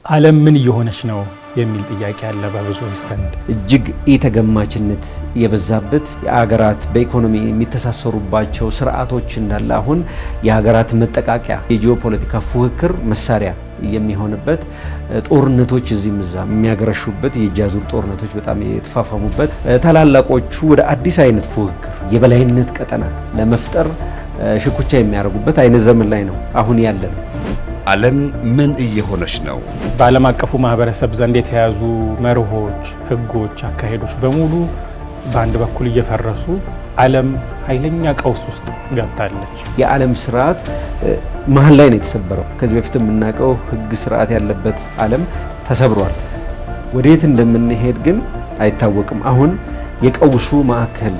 ዓለም ምን እየሆነች ነው የሚል ጥያቄ አለ በብዙዎች ዘንድ። እጅግ የተገማችነት የበዛበት የሀገራት በኢኮኖሚ የሚተሳሰሩባቸው ስርዓቶች እንዳለ አሁን የሀገራት መጠቃቂያ የጂኦፖለቲካ ፉክክር መሳሪያ የሚሆንበት ጦርነቶች እዚህም እዛም የሚያገረሹበት የእጅ አዙር ጦርነቶች በጣም የተፋፋሙበት ታላላቆቹ ወደ አዲስ አይነት ፉክክር የበላይነት ቀጠና ለመፍጠር ሽኩቻ የሚያደርጉበት አይነት ዘመን ላይ ነው አሁን ያለነው። ዓለም ምን እየሆነች ነው? በዓለም አቀፉ ማህበረሰብ ዘንድ የተያዙ መርሆች፣ ህጎች፣ አካሄዶች በሙሉ በአንድ በኩል እየፈረሱ ዓለም ኃይለኛ ቀውስ ውስጥ ገብታለች። የዓለም ስርዓት መሀል ላይ ነው የተሰበረው። ከዚህ በፊት የምናውቀው ህግ ስርዓት ያለበት ዓለም ተሰብሯል። ወዴት እንደምንሄድ ግን አይታወቅም። አሁን የቀውሱ ማዕከል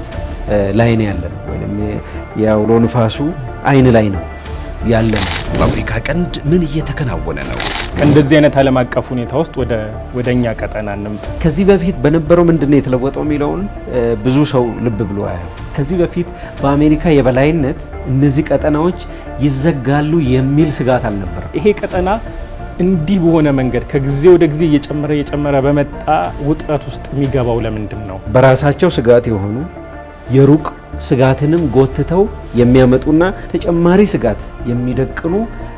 ላይ ነው ያለነው፣ ወይም የአውሎ ንፋሱ አይን ላይ ነው ያለነው። በአፍሪካ ቀንድ ምን እየተከናወነ ነው? ከእንደዚህ አይነት ዓለም አቀፍ ሁኔታ ውስጥ ወደኛ ቀጠና እንምጣ። ከዚህ በፊት በነበረው ምንድነው የተለወጠው የሚለውን ብዙ ሰው ልብ ብሎ ያያል። ከዚህ በፊት በአሜሪካ የበላይነት እነዚህ ቀጠናዎች ይዘጋሉ የሚል ስጋት አልነበረም። ይሄ ቀጠና እንዲህ በሆነ መንገድ ከጊዜ ወደ ጊዜ እየጨመረ በመጣ ውጥረት ውስጥ የሚገባው ለምንድን ነው? በራሳቸው ስጋት የሆኑ የሩቅ ስጋትንም ጎትተው የሚያመጡና ተጨማሪ ስጋት የሚደቅኑ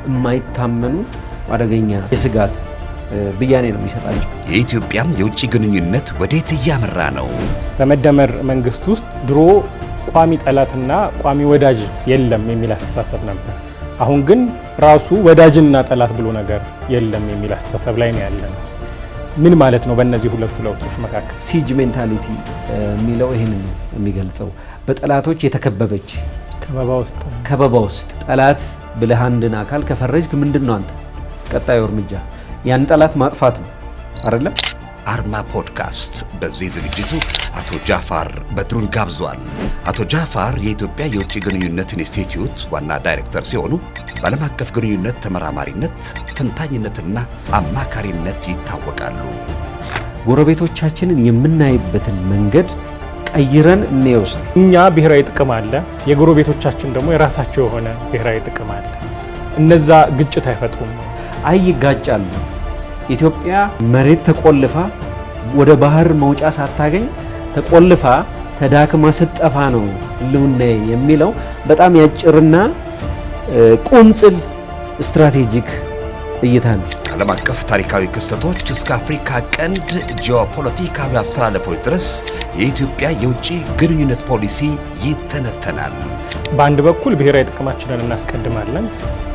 የማይታመኑ አደገኛ የስጋት ብያኔ ነው የሚሰጣቸው። የኢትዮጵያም የውጭ ግንኙነት ወዴት እያመራ ነው? በመደመር መንግስት ውስጥ ድሮ ቋሚ ጠላትና ቋሚ ወዳጅ የለም የሚል አስተሳሰብ ነበር። አሁን ግን ራሱ ወዳጅና ጠላት ብሎ ነገር የለም የሚል አስተሳሰብ ላይ ነው ያለነው። ምን ማለት ነው? በእነዚህ ሁለቱ ለውጦች መካከል ሲጅ ሜንታሊቲ የሚለው ይሄንን ነው የሚገልጸው። በጠላቶች የተከበበች ከበባ ውስጥ ጠላት ብለህ አንድን አካል ከፈረጅክ ምንድነው አንተ ቀጣዩ እርምጃ? ያን ጠላት ማጥፋት ነው አይደለም? አርማ ፖድካስት በዚህ ዝግጅቱ አቶ ጃፋር በድሩን ጋብዟል። አቶ ጃፋር የኢትዮጵያ የውጭ ግንኙነት ኢንስቲትዩት ዋና ዳይሬክተር ሲሆኑ በዓለም አቀፍ ግንኙነት ተመራማሪነት፣ ተንታኝነትና አማካሪነት ይታወቃሉ። ጎረቤቶቻችንን የምናይበትን መንገድ ቀይረን እንወስድ። እኛ ብሔራዊ ጥቅም አለ፣ የጎረቤቶቻችን ደግሞ የራሳቸው የሆነ ብሔራዊ ጥቅም አለ። እነዛ ግጭት አይፈጥሩም፣ ይጋጫሉ። ኢትዮጵያ መሬት ተቆልፋ ወደ ባህር መውጫ ሳታገኝ ተቆልፋ ተዳክማ ስትጠፋ ነው ህልውናዬ የሚለው በጣም ያጭርና ቁንጽል ስትራቴጂክ እይታ ነው። ከዓለም አቀፍ ታሪካዊ ክስተቶች እስከ አፍሪካ ቀንድ ጂኦፖለቲካዊ አስተላለፎች ድረስ የኢትዮጵያ የውጭ ግንኙነት ፖሊሲ ይተነተናል። በአንድ በኩል ብሔራዊ ጥቅማችንን እናስቀድማለን፣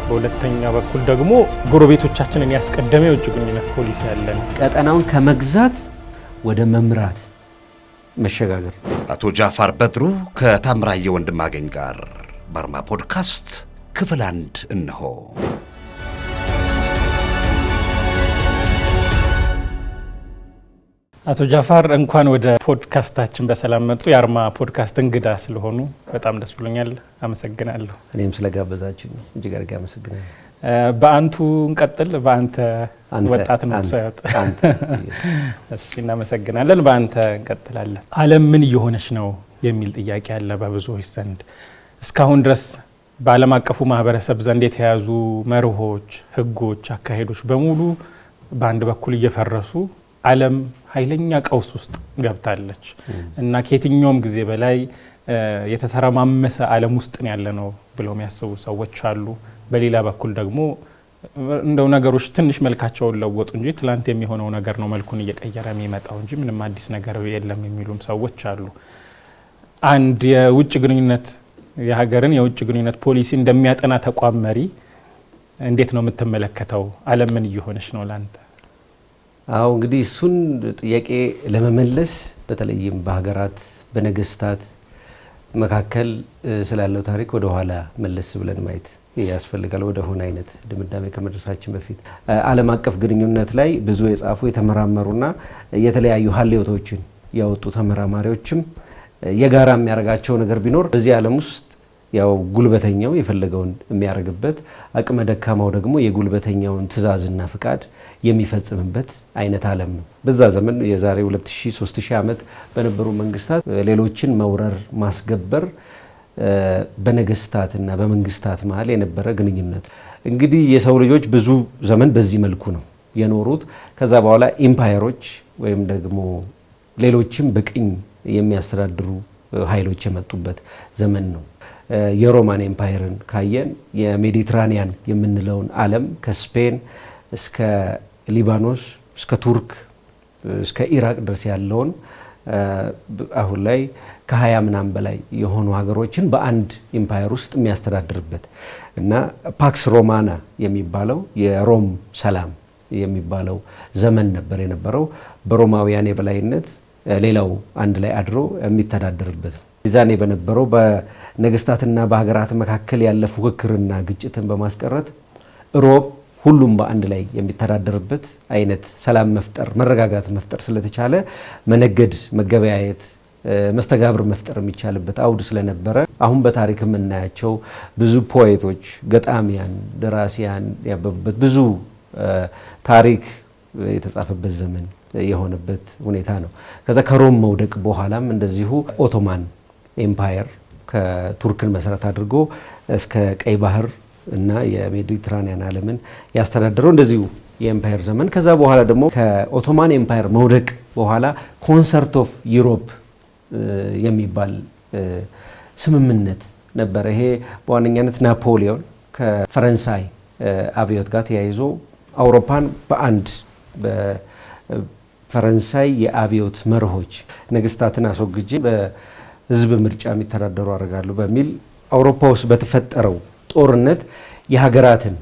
በሁለተኛ በኩል ደግሞ ጎረቤቶቻችንን ያስቀደመ የውጭ ግንኙነት ፖሊሲ ያለን። ቀጠናውን ከመግዛት ወደ መምራት መሸጋገር። አቶ ጃፋር በድሩ ከታምራየ ወንድማገኝ ጋር በአርማ ፖድካስት ክፍል 1 እነሆ። አቶ ጃፋር እንኳን ወደ ፖድካስታችን በሰላም መጡ። የአርማ ፖድካስት እንግዳ ስለሆኑ በጣም ደስ ብሎኛል። አመሰግናለሁ። እኔም ስለጋበዛችሁ እጅግ አድርጌ አመሰግናለሁ። በአንቱ እንቀጥል። በአንተ ወጣት ነው ሳይወጣ። እሺ፣ እናመሰግናለን። በአንተ እንቀጥላለን። ዓለም ምን እየሆነች ነው የሚል ጥያቄ አለ በብዙዎች ዘንድ። እስካሁን ድረስ በዓለም አቀፉ ማህበረሰብ ዘንድ የተያዙ መርሆች፣ ህጎች፣ አካሄዶች በሙሉ በአንድ በኩል እየፈረሱ ዓለም ኃይለኛ ቀውስ ውስጥ ገብታለች እና ከየትኛውም ጊዜ በላይ የተተረማመሰ ዓለም ውስጥ ያለነው ብለው የሚያስቡ ሰዎች አሉ። በሌላ በኩል ደግሞ እንደው ነገሮች ትንሽ መልካቸውን ለወጡ እንጂ ትላንት የሚሆነው ነገር ነው መልኩን እየቀየረ የሚመጣው እንጂ ምንም አዲስ ነገር የለም የሚሉም ሰዎች አሉ። አንድ የውጭ ግንኙነት የሀገርን የውጭ ግንኙነት ፖሊሲ እንደሚያጠና ተቋም መሪ እንዴት ነው የምትመለከተው? ዓለም ምን እየሆነች ነው ላንተ? አዎ እንግዲህ እሱን ጥያቄ ለመመለስ በተለይም በሀገራት በነገስታት መካከል ስላለው ታሪክ ወደ ኋላ መለስ ብለን ማየት ያስፈልጋል። ወደ ሆነ አይነት ድምዳሜ ከመድረሳችን በፊት ዓለም አቀፍ ግንኙነት ላይ ብዙ የጻፉ የተመራመሩና የተለያዩ ሀሌቶችን ያወጡ ተመራማሪዎችም የጋራ የሚያደርጋቸው ነገር ቢኖር በዚህ ዓለም ውስጥ ያው ጉልበተኛው የፈለገውን የሚያደርግበት፣ አቅመ ደካማው ደግሞ የጉልበተኛውን ትዕዛዝና ፍቃድ የሚፈጽምበት አይነት ዓለም ነው። በዛ ዘመን የዛሬ 2000-3000 ዓመት በነበሩ መንግስታት ሌሎችን መውረር፣ ማስገበር በነገስታትና በመንግስታት መሀል የነበረ ግንኙነት። እንግዲህ የሰው ልጆች ብዙ ዘመን በዚህ መልኩ ነው የኖሩት። ከዛ በኋላ ኢምፓየሮች ወይም ደግሞ ሌሎችም በቅኝ የሚያስተዳድሩ ኃይሎች የመጡበት ዘመን ነው። የሮማን ኤምፓየርን ካየን የሜዲትራኒያን የምንለውን ዓለም ከስፔን እስከ ሊባኖስ እስከ ቱርክ እስከ ኢራቅ ድረስ ያለውን አሁን ላይ ከ20 ምናምን በላይ የሆኑ ሀገሮችን በአንድ ኤምፓየር ውስጥ የሚያስተዳድርበት እና ፓክስ ሮማና የሚባለው የሮም ሰላም የሚባለው ዘመን ነበር የነበረው። በሮማውያን የበላይነት ሌላው አንድ ላይ አድሮ የሚተዳደርበት ነው። ዛኔ በነበረው በነገስታትና በሀገራት መካከል ያለ ፉክክርና ግጭትን በማስቀረት ሮም ሁሉም በአንድ ላይ የሚተዳደርበት አይነት ሰላም መፍጠር መረጋጋት መፍጠር ስለተቻለ መነገድ፣ መገበያየት፣ መስተጋብር መፍጠር የሚቻልበት አውድ ስለነበረ አሁን በታሪክ የምናያቸው ብዙ ፖኤቶች፣ ገጣሚያን፣ ደራሲያን ያበቡበት ብዙ ታሪክ የተጻፈበት ዘመን የሆነበት ሁኔታ ነው። ከዛ ከሮም መውደቅ በኋላም እንደዚሁ ኦቶማን ኤምፓየር ከቱርክን መሰረት አድርጎ እስከ ቀይ ባህር እና የሜዲትራኒያን ዓለምን ያስተዳደረው እንደዚሁ የኤምፓየር ዘመን። ከዛ በኋላ ደግሞ ከኦቶማን ኤምፓየር መውደቅ በኋላ ኮንሰርት ኦፍ ዩሮፕ የሚባል ስምምነት ነበረ። ይሄ በዋነኛነት ናፖሊዮን ከፈረንሳይ አብዮት ጋር ተያይዞ አውሮፓን በአንድ በፈረንሳይ የአብዮት መርሆች ነገስታትን አስወግጄ በህዝብ ምርጫ የሚተዳደሩ አደርጋለሁ በሚል አውሮፓ ውስጥ በተፈጠረው ጦርነት የሀገራትን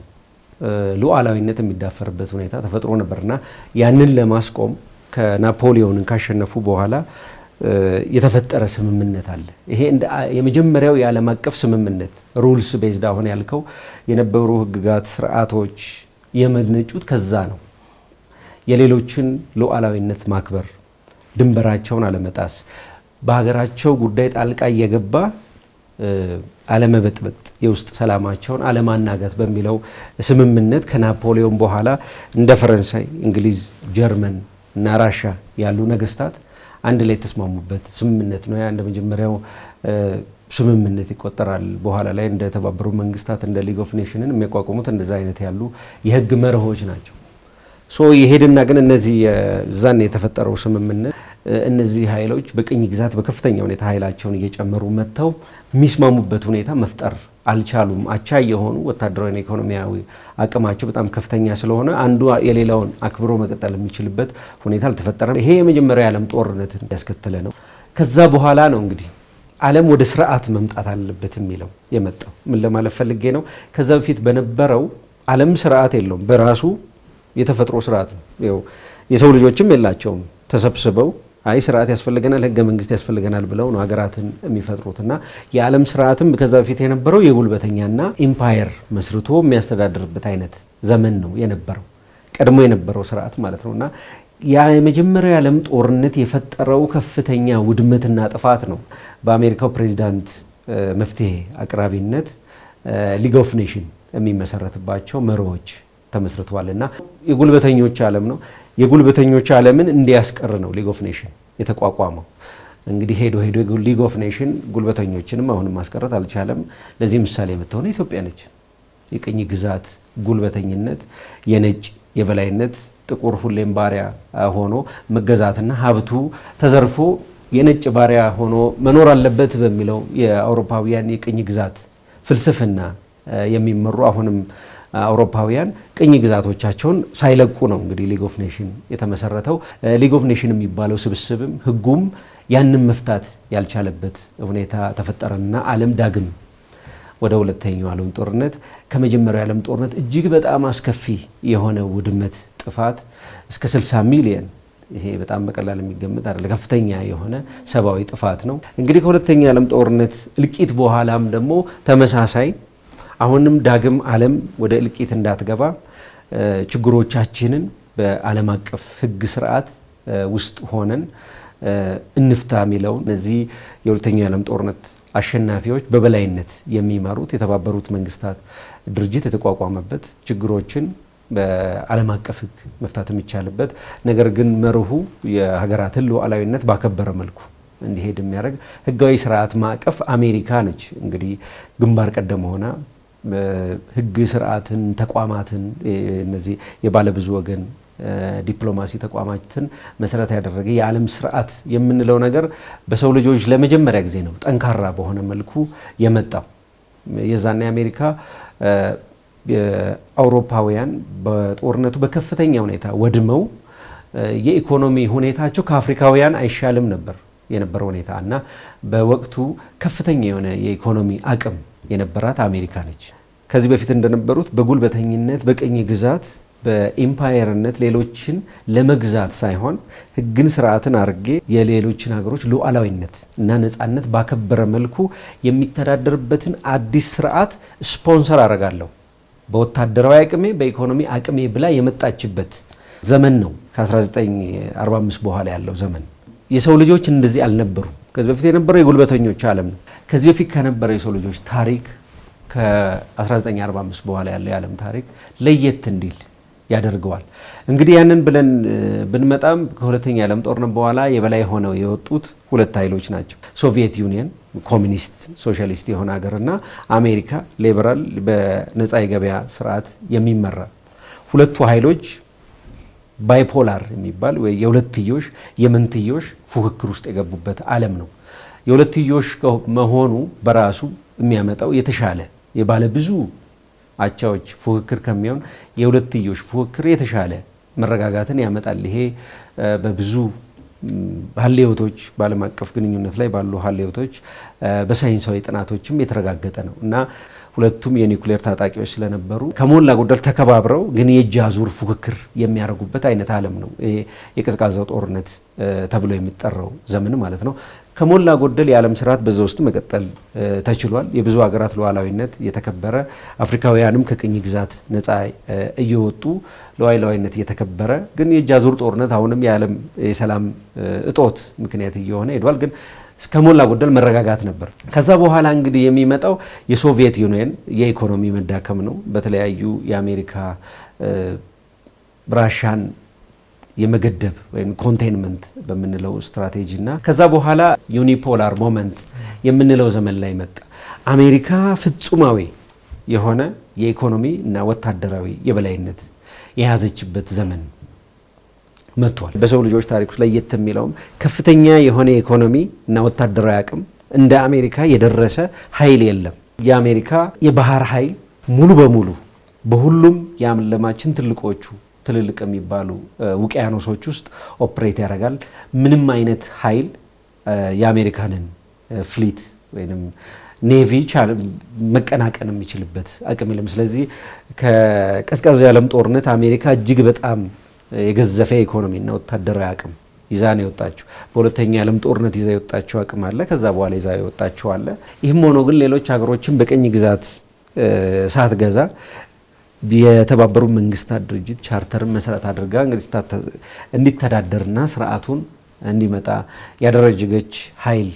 ሉዓላዊነት የሚዳፈርበት ሁኔታ ተፈጥሮ ነበርና ያንን ለማስቆም ከናፖሊዮንን ካሸነፉ በኋላ የተፈጠረ ስምምነት አለ። ይሄ የመጀመሪያው የዓለም አቀፍ ስምምነት ሩልስ ቤዝድ አሁን ያልከው የነበሩ ህግጋት፣ ስርዓቶች የመነጩት ከዛ ነው። የሌሎችን ሉዓላዊነት ማክበር፣ ድንበራቸውን አለመጣስ፣ በሀገራቸው ጉዳይ ጣልቃ እየገባ አለመበጥበጥ፣ የውስጥ ሰላማቸውን አለማናጋት በሚለው ስምምነት ከናፖሊዮን በኋላ እንደ ፈረንሳይ፣ እንግሊዝ፣ ጀርመን እና ራሻ ያሉ ነገስታት አንድ ላይ የተስማሙበት ስምምነት ነው። ያ እንደ መጀመሪያው ስምምነት ይቆጠራል። በኋላ ላይ እንደ ተባበሩት መንግስታት እንደ ሊግ ኦፍ ኔሽንን የሚያቋቁሙት እንደዛ አይነት ያሉ የህግ መርሆች ናቸው። የሄድና ግን እነዚህ ዛኔ የተፈጠረው ስምምነት እነዚህ ኃይሎች በቅኝ ግዛት በከፍተኛ ሁኔታ ኃይላቸውን እየጨመሩ መጥተው የሚስማሙበት ሁኔታ መፍጠር አልቻሉም። አቻ የሆኑ ወታደራዊና ኢኮኖሚያዊ አቅማቸው በጣም ከፍተኛ ስለሆነ አንዱ የሌላውን አክብሮ መቀጠል የሚችልበት ሁኔታ አልተፈጠረም። ይሄ የመጀመሪያው የዓለም ጦርነትን ያስከተለ ነው። ከዛ በኋላ ነው እንግዲህ ዓለም ወደ ስርዓት መምጣት አለበት የሚለው የመጣው። ምን ለማለት ፈልጌ ነው? ከዛ በፊት በነበረው ዓለም ስርዓት የለውም። በራሱ የተፈጥሮ ስርዓት ነው። የሰው ልጆችም የላቸውም። ተሰብስበው አይ ስርዓት ያስፈልገናል፣ ህገ መንግስት ያስፈልገናል ብለው ነው ሀገራትን የሚፈጥሩትና የዓለም ስርዓትም ከዛ በፊት የነበረው የጉልበተኛና ኢምፓየር መስርቶ የሚያስተዳድርበት አይነት ዘመን ነው የነበረው፣ ቀድሞ የነበረው ስርዓት ማለት ነውና ያ የመጀመሪያው የዓለም ጦርነት የፈጠረው ከፍተኛ ውድመትና ጥፋት ነው። በአሜሪካው ፕሬዚዳንት መፍትሄ አቅራቢነት ሊግ ኦፍ ኔሽን የሚመሰረትባቸው መርሆች ተመስርተዋልና የጉልበተኞች ዓለም ነው። የጉልበተኞች ዓለምን እንዲያስቀር ነው ሊግ ኦፍ ኔሽን የተቋቋመው። እንግዲህ ሄዶ ሊግ ኦፍ ኔሽን ጉልበተኞችንም አሁንም ማስቀረት አልቻለም። ለዚህ ምሳሌ የምትሆነ ኢትዮጵያ ነች። የቅኝ ግዛት ጉልበተኝነት፣ የነጭ የበላይነት፣ ጥቁር ሁሌም ባሪያ ሆኖ መገዛትና ሀብቱ ተዘርፎ የነጭ ባሪያ ሆኖ መኖር አለበት በሚለው የአውሮፓውያን የቅኝ ግዛት ፍልስፍና የሚመሩ አሁንም አውሮፓውያን ቅኝ ግዛቶቻቸውን ሳይለቁ ነው እንግዲህ ሊግ ኦፍ ኔሽን የተመሰረተው። ሊግ ኦፍ ኔሽን የሚባለው ስብስብም ህጉም ያንን መፍታት ያልቻለበት ሁኔታ ተፈጠረና ዓለም ዳግም ወደ ሁለተኛው ዓለም ጦርነት ከመጀመሪያው ዓለም ጦርነት እጅግ በጣም አስከፊ የሆነ ውድመት፣ ጥፋት እስከ 60 ሚሊዮን፣ ይሄ በጣም በቀላል የሚገመት አይደለም፣ ከፍተኛ የሆነ ሰብአዊ ጥፋት ነው። እንግዲህ ከሁለተኛው ዓለም ጦርነት እልቂት በኋላም ደግሞ ተመሳሳይ አሁንም ዳግም ዓለም ወደ እልቂት እንዳትገባ ችግሮቻችንን በዓለም አቀፍ ህግ ስርዓት ውስጥ ሆነን እንፍታ የሚለውን እነዚህ የሁለተኛው ዓለም ጦርነት አሸናፊዎች በበላይነት የሚመሩት የተባበሩት መንግስታት ድርጅት የተቋቋመበት ችግሮችን በዓለም አቀፍ ህግ መፍታት የሚቻልበት ነገር ግን መርሁ የሀገራትን ሉዓላዊነት ባከበረ መልኩ እንዲሄድ የሚያደርግ ህጋዊ ስርዓት ማዕቀፍ አሜሪካ ነች። እንግዲህ ግንባር ቀደም ሆና ህግ ስርዓትን፣ ተቋማትን፣ እነዚህ የባለብዙ ወገን ዲፕሎማሲ ተቋማትን መሰረት ያደረገ የዓለም ስርዓት የምንለው ነገር በሰው ልጆች ለመጀመሪያ ጊዜ ነው ጠንካራ በሆነ መልኩ የመጣው። የዛኔ አሜሪካ አውሮፓውያን በጦርነቱ በከፍተኛ ሁኔታ ወድመው የኢኮኖሚ ሁኔታቸው ከአፍሪካውያን አይሻልም ነበር የነበረው ሁኔታ እና በወቅቱ ከፍተኛ የሆነ የኢኮኖሚ አቅም የነበራት አሜሪካ ነች። ከዚህ በፊት እንደነበሩት በጉልበተኝነት በቅኝ ግዛት በኢምፓየርነት ሌሎችን ለመግዛት ሳይሆን ሕግን ስርዓትን አድርጌ የሌሎችን ሀገሮች ሉዓላዊነት እና ነፃነት ባከበረ መልኩ የሚተዳደርበትን አዲስ ስርዓት ስፖንሰር አደርጋለሁ በወታደራዊ አቅሜ በኢኮኖሚ አቅሜ ብላ የመጣችበት ዘመን ነው። ከ1945 በኋላ ያለው ዘመን የሰው ልጆች እንደዚህ አልነበሩም። ከዚህ በፊት የነበረው የጉልበተኞች ዓለም ነው። ከዚህ በፊት ከነበረው የሰው ልጆች ታሪክ ከ1945 በኋላ ያለው የዓለም ታሪክ ለየት እንዲል ያደርገዋል። እንግዲህ ያንን ብለን ብንመጣም ከሁለተኛ የዓለም ጦርነት በኋላ የበላይ ሆነው የወጡት ሁለት ኃይሎች ናቸው። ሶቪየት ዩኒየን ኮሚኒስት ሶሻሊስት የሆነ ሀገርና አሜሪካ ሊበራል በነፃ የገበያ ስርዓት የሚመራ ሁለቱ ኃይሎች ባይፖላር የሚባል ወይ የሁለትዮሽ የምንትዮሽ ፉክክር ውስጥ የገቡበት ዓለም ነው። የሁለትዮሽ መሆኑ በራሱ የሚያመጣው የተሻለ የባለ ብዙ አቻዎች ፉክክር ከሚሆን የሁለትዮሽ ፉክክር የተሻለ መረጋጋትን ያመጣል። ይሄ በብዙ ሀሌዎቶች በዓለም አቀፍ ግንኙነት ላይ ባሉ ሀሌዎቶች በሳይንሳዊ ጥናቶችም የተረጋገጠ ነው እና ሁለቱም የኒውክሌር ታጣቂዎች ስለነበሩ ከሞላ ጎደል ተከባብረው ግን የእጅ አዙር ፉክክር የሚያደርጉበት አይነት ዓለም ነው። ይሄ የቀዝቃዛው ጦርነት ተብሎ የሚጠራው ዘመን ማለት ነው። ከሞላ ጎደል የዓለም ስርዓት በዛ ውስጥ መቀጠል ተችሏል። የብዙ ሀገራት ሉዓላዊነት የተከበረ፣ አፍሪካውያንም ከቅኝ ግዛት ነፃ እየወጡ ሉዓላዊነት የተከበረ፣ ግን የእጅ አዙር ጦርነት አሁንም የዓለም የሰላም እጦት ምክንያት እየሆነ ሄዷል። ግን ከሞላ ጎደል መረጋጋት ነበር። ከዛ በኋላ እንግዲህ የሚመጣው የሶቪየት ዩኒየን የኢኮኖሚ መዳከም ነው። በተለያዩ የአሜሪካ ራሻን የመገደብ ወይም ኮንቴንመንት በምንለው ስትራቴጂ እና ከዛ በኋላ ዩኒፖላር ሞመንት የምንለው ዘመን ላይ መጣ። አሜሪካ ፍጹማዊ የሆነ የኢኮኖሚ እና ወታደራዊ የበላይነት የያዘችበት ዘመን መጥቷል። በሰው ልጆች ታሪክ ውስጥ ለየት የሚለውም ከፍተኛ የሆነ የኢኮኖሚ እና ወታደራዊ አቅም እንደ አሜሪካ የደረሰ ኃይል የለም። የአሜሪካ የባህር ኃይል ሙሉ በሙሉ በሁሉም የዓለማችን ትልልቅ የሚባሉ ውቅያኖሶች ውስጥ ኦፕሬት ያደርጋል። ምንም አይነት ኃይል የአሜሪካንን ፍሊት ወይም ኔቪ መቀናቀን የሚችልበት አቅም የለም። ስለዚህ ከቀዝቃዛው የዓለም ጦርነት አሜሪካ እጅግ በጣም የገዘፈ ኢኮኖሚና ወታደራዊ አቅም ይዛ ነው የወጣችው። በሁለተኛ የዓለም ጦርነት ይዛ የወጣችው አቅም አለ። ከዛ በኋላ ይዛ የወጣችው አለ። ይህም ሆኖ ግን ሌሎች ሀገሮችን በቅኝ ግዛት ሳትገዛ የተባበሩ መንግስታት ድርጅት ቻርተርን መሰረት አድርጋ እንዲተዳደርና ስርዓቱን እንዲመጣ ያደረጀች ኃይል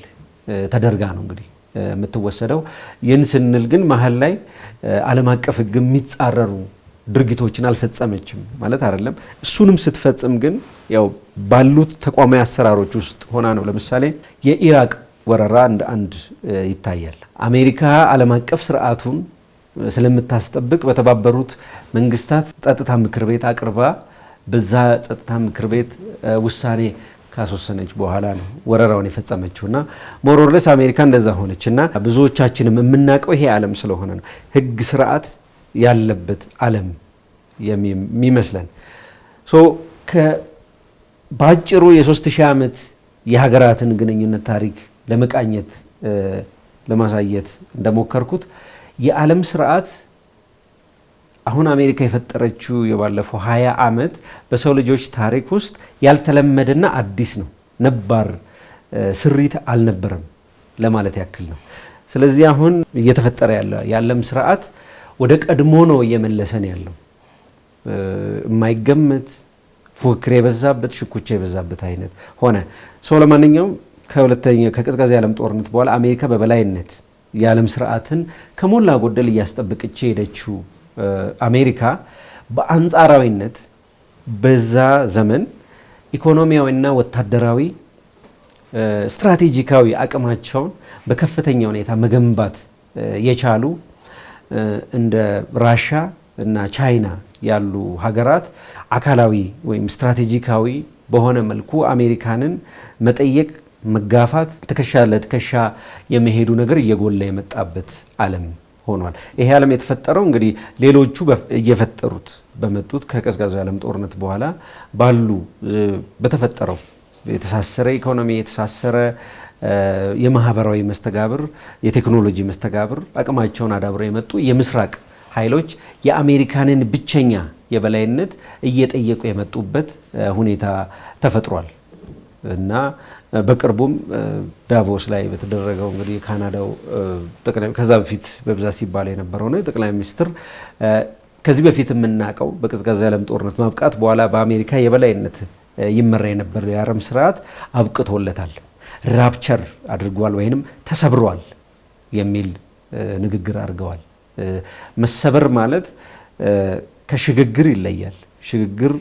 ተደርጋ ነው እንግዲህ የምትወሰደው። ይህን ስንል ግን መሀል ላይ ዓለም አቀፍ ሕግ የሚጻረሩ ድርጊቶችን አልፈጸመችም ማለት አይደለም። እሱንም ስትፈጽም ግን ያው ባሉት ተቋማዊ አሰራሮች ውስጥ ሆና ነው። ለምሳሌ የኢራቅ ወረራ እንደ አንድ ይታያል። አሜሪካ ዓለም አቀፍ ስርዓቱን ስለምታስጠብቅ በተባበሩት መንግስታት ጸጥታ ምክር ቤት አቅርባ በዛ ጸጥታ ምክር ቤት ውሳኔ ካስወሰነች በኋላ ነው ወረራውን የፈጸመችውና ሞሮርለስ አሜሪካ እንደዛ ሆነችና ብዙዎቻችንም የምናውቀው ይሄ ዓለም ስለሆነ ነው ህግ ስርዓት ያለበት ዓለም የሚመስለን። ባጭሩ የ3000 ዓመት የሀገራትን ግንኙነት ታሪክ ለመቃኘት ለማሳየት እንደሞከርኩት የዓለም ስርዓት አሁን አሜሪካ የፈጠረችው የባለፈው 20 ዓመት በሰው ልጆች ታሪክ ውስጥ ያልተለመደና አዲስ ነው። ነባር ስሪት አልነበረም ለማለት ያክል ነው። ስለዚህ አሁን እየተፈጠረ ያለው የዓለም ስርዓት ወደ ቀድሞ ነው እየመለሰን ያለው። የማይገመት ፉክክር የበዛበት ሽኩቻ የበዛበት አይነት ሆነ። ለማንኛውም ከቀዝቃዛ የዓለም ጦርነት በኋላ አሜሪካ በበላይነት የዓለም ስርዓትን ከሞላ ጎደል እያስጠበቀች ሄደችው። አሜሪካ በአንጻራዊነት በዛ ዘመን ኢኮኖሚያዊና ወታደራዊ ስትራቴጂካዊ አቅማቸውን በከፍተኛ ሁኔታ መገንባት የቻሉ እንደ ራሻ እና ቻይና ያሉ ሀገራት አካላዊ ወይም ስትራቴጂካዊ በሆነ መልኩ አሜሪካንን መጠየቅ፣ መጋፋት፣ ትከሻ ለትከሻ የመሄዱ ነገር እየጎላ የመጣበት ዓለም ሆኗል። ይሄ ዓለም የተፈጠረው እንግዲህ ሌሎቹ እየፈጠሩት በመጡት ከቀዝቃዛው የዓለም ጦርነት በኋላ ባሉ በተፈጠረው የተሳሰረ ኢኮኖሚ፣ የተሳሰረ የማህበራዊ መስተጋብር፣ የቴክኖሎጂ መስተጋብር አቅማቸውን አዳብረው የመጡ የምስራቅ ኃይሎች የአሜሪካንን ብቸኛ የበላይነት እየጠየቁ የመጡበት ሁኔታ ተፈጥሯል እና በቅርቡም ዳቮስ ላይ በተደረገው እንግዲህ የካናዳው ጠቅላይ ከዛ በፊት በብዛት ሲባል የነበረው ነው ጠቅላይ ሚኒስትር ከዚህ በፊት የምናውቀው በቀዝቃዛ የዓለም ጦርነት ማብቃት በኋላ በአሜሪካ የበላይነት ይመራ የነበረው የዓለም ስርዓት አብቅቶለታል፣ ራፕቸር አድርጓል ወይንም ተሰብሯል የሚል ንግግር አድርገዋል። መሰበር ማለት ከሽግግር ይለያል። ሽግግር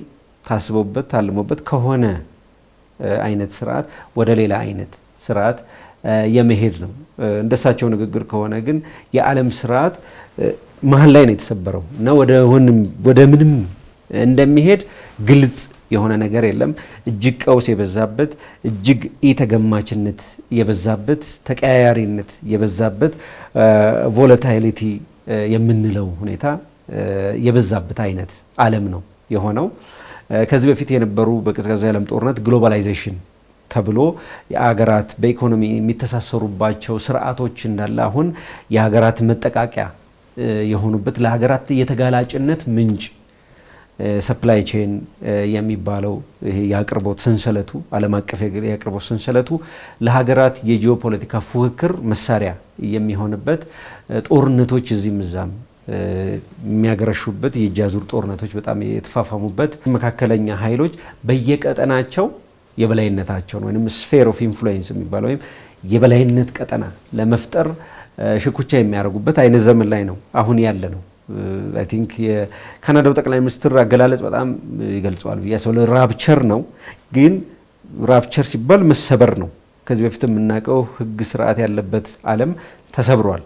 ታስቦበት ታልሞበት ከሆነ አይነት ስርዓት ወደ ሌላ አይነት ስርዓት የመሄድ ነው። እንደሳቸው ንግግር ከሆነ ግን የዓለም ስርዓት መሀል ላይ ነው የተሰበረው እና ወደ ምንም እንደሚሄድ ግልጽ የሆነ ነገር የለም። እጅግ ቀውስ የበዛበት፣ እጅግ ኢተገማችነት የበዛበት፣ ተቀያያሪነት የበዛበት ቮለታይሊቲ የምንለው ሁኔታ የበዛበት አይነት ዓለም ነው የሆነው። ከዚህ በፊት የነበሩ በቀዝቃዛው የዓለም ጦርነት ግሎባላይዜሽን ተብሎ የሀገራት በኢኮኖሚ የሚተሳሰሩባቸው ስርዓቶች እንዳለ አሁን የሀገራት መጠቃቂያ የሆኑበት ለሀገራት የተጋላጭነት ምንጭ ሰፕላይ ቼን የሚባለው ይሄ የአቅርቦት ሰንሰለቱ ዓለም አቀፍ የአቅርቦት ሰንሰለቱ ለሀገራት የጂኦፖለቲካ ፉክክር መሳሪያ የሚሆንበት ጦርነቶች እዚህም እዛም የሚያገረሹበት የእጅ አዙር ጦርነቶች በጣም የተፋፋሙበት መካከለኛ ኃይሎች በየቀጠናቸው የበላይነታቸውን ወይም ስፌር ኦፍ ኢንፍሉዌንስ የሚባለው ወይም የበላይነት ቀጠና ለመፍጠር ሽኩቻ የሚያደርጉበት አይነት ዘመን ላይ ነው አሁን ያለ ነው። አይ ቲንክ የካናዳው ጠቅላይ ሚኒስትር አገላለጽ በጣም ይገልጸዋል ብዬ አስባለሁ። ራፕቸር ነው፣ ግን ራፕቸር ሲባል መሰበር ነው። ከዚህ በፊት የምናውቀው ሕግ ስርዓት ያለበት ዓለም ተሰብሯል።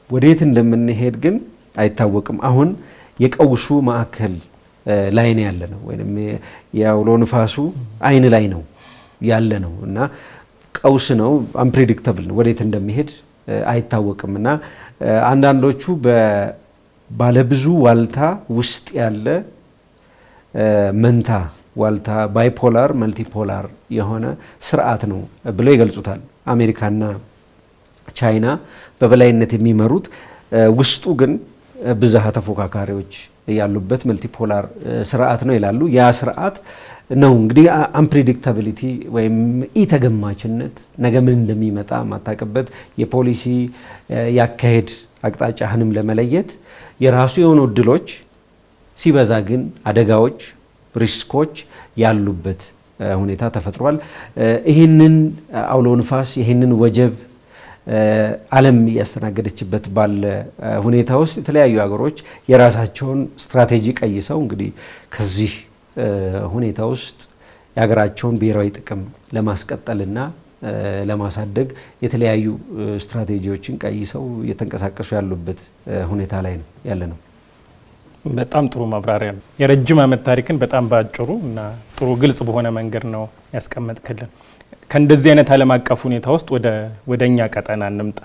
ወዴት እንደምንሄድ ግን አይታወቅም። አሁን የቀውሱ ማዕከል ላይ ነው ያለ ነው፣ ወይም የአውሎ ንፋሱ አይን ላይ ነው ያለ ነው እና ቀውስ ነው፣ አንፕሬዲክተብል ነው፣ ወዴት እንደሚሄድ አይታወቅም እና አንዳንዶቹ ባለብዙ ዋልታ ውስጥ ያለ መንታ ዋልታ ባይፖላር መልቲፖላር የሆነ ስርዓት ነው ብለው ይገልጹታል። አሜሪካና ቻይና በበላይነት የሚመሩት ውስጡ ግን ብዝሃ ተፎካካሪዎች ያሉበት መልቲፖላር ስርዓት ነው ይላሉ። ያ ስርዓት ነው እንግዲህ አንፕሬዲክታቢሊቲ ወይም ኢተገማችነት፣ ነገ ምን እንደሚመጣ ማታቀበት የፖሊሲ ያካሄድ አቅጣጫህንም ለመለየት የራሱ የሆኑ እድሎች ሲበዛ ግን አደጋዎች፣ ሪስኮች ያሉበት ሁኔታ ተፈጥሯል። ይህንን አውሎ ንፋስ ይህንን ወጀብ ዓለም እያስተናገደችበት ባለ ሁኔታ ውስጥ የተለያዩ ሀገሮች የራሳቸውን ስትራቴጂ ቀይሰው እንግዲህ ከዚህ ሁኔታ ውስጥ የሀገራቸውን ብሔራዊ ጥቅም ለማስቀጠልና ለማሳደግ የተለያዩ ስትራቴጂዎችን ቀይሰው እየተንቀሳቀሱ ያሉበት ሁኔታ ላይ ነው ያለ ነው። በጣም ጥሩ ማብራሪያ ነው። የረጅም ዓመት ታሪክን በጣም ባጭሩ እና ጥሩ ግልጽ በሆነ መንገድ ነው ያስቀመጥክልን። ከእንደዚህ አይነት ዓለም አቀፍ ሁኔታ ውስጥ ወደ እኛ ቀጠና እንምጣ።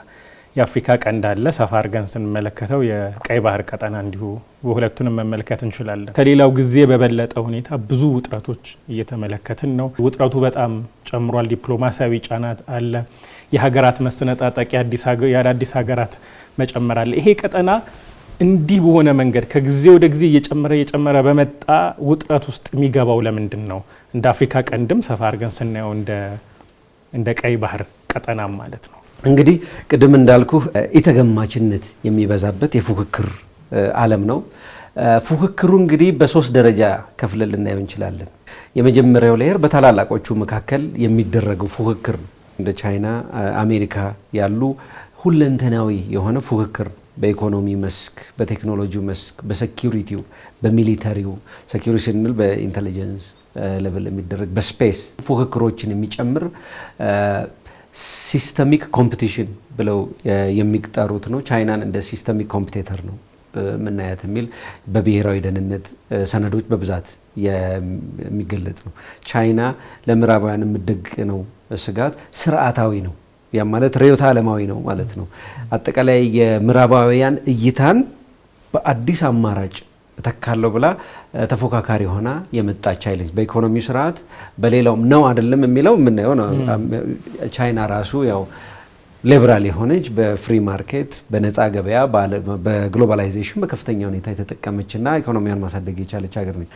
የአፍሪካ ቀንድ አለ፣ ሰፋ አድርገን ስንመለከተው የቀይ ባህር ቀጠና እንዲሁ በሁለቱንም መመልከት እንችላለን። ከሌላው ጊዜ በበለጠ ሁኔታ ብዙ ውጥረቶች እየተመለከትን ነው። ውጥረቱ በጣም ጨምሯል። ዲፕሎማሲያዊ ጫና አለ፣ የሀገራት መሰነጣጠቅ፣ የአዳዲስ ሀገራት መጨመር አለ። ይሄ ቀጠና እንዲህ በሆነ መንገድ ከጊዜ ወደ ጊዜ እየጨመረ በመጣ ውጥረት ውስጥ የሚገባው ለምንድን ነው? እንደ አፍሪካ ቀንድም ሰፋ አድርገን ስናየው እንደ ቀይ ባህር ቀጠናም ማለት ነው። እንግዲህ ቅድም እንዳልኩ ኢተገማችነት የሚበዛበት የፉክክር ዓለም ነው። ፉክክሩ እንግዲህ በሶስት ደረጃ ከፍለን ልናየው እንችላለን። የመጀመሪያው ሌየር በታላላቆቹ መካከል የሚደረገው ፉክክር ነው። እንደ ቻይና፣ አሜሪካ ያሉ ሁለንተናዊ የሆነ ፉክክር በኢኮኖሚ መስክ፣ በቴክኖሎጂው መስክ፣ በሴኪሪቲው፣ በሚሊተሪው ሴኪሪቲ ስንል በኢንቴሊጀንስ ሌቨል የሚደረግ በስፔስ ፉክክሮችን የሚጨምር ሲስተሚክ ኮምፒቲሽን ብለው የሚጠሩት ነው። ቻይናን እንደ ሲስተሚክ ኮምፒቴተር ነው ምናያት የሚል በብሔራዊ ደህንነት ሰነዶች በብዛት የሚገለጽ ነው። ቻይና ለምዕራባውያን የምትደቅነው ስጋት ስርዓታዊ ነው። ያ ማለት ርዕዮተ ዓለማዊ ነው ማለት ነው። አጠቃላይ የምዕራባውያን እይታን በአዲስ አማራጭ ተካለው ብላ ተፎካካሪ ሆና የመጣች ኃይል በኢኮኖሚ ስርዓት በሌላውም ነው አይደለም የሚለው የምናየው ነው። ቻይና ራሱ ያው ሊበራል የሆነች በፍሪ ማርኬት በነፃ ገበያ በግሎባላይዜሽን በከፍተኛ ሁኔታ የተጠቀመችና ኢኮኖሚያን ማሳደግ የቻለች ሀገር ነች።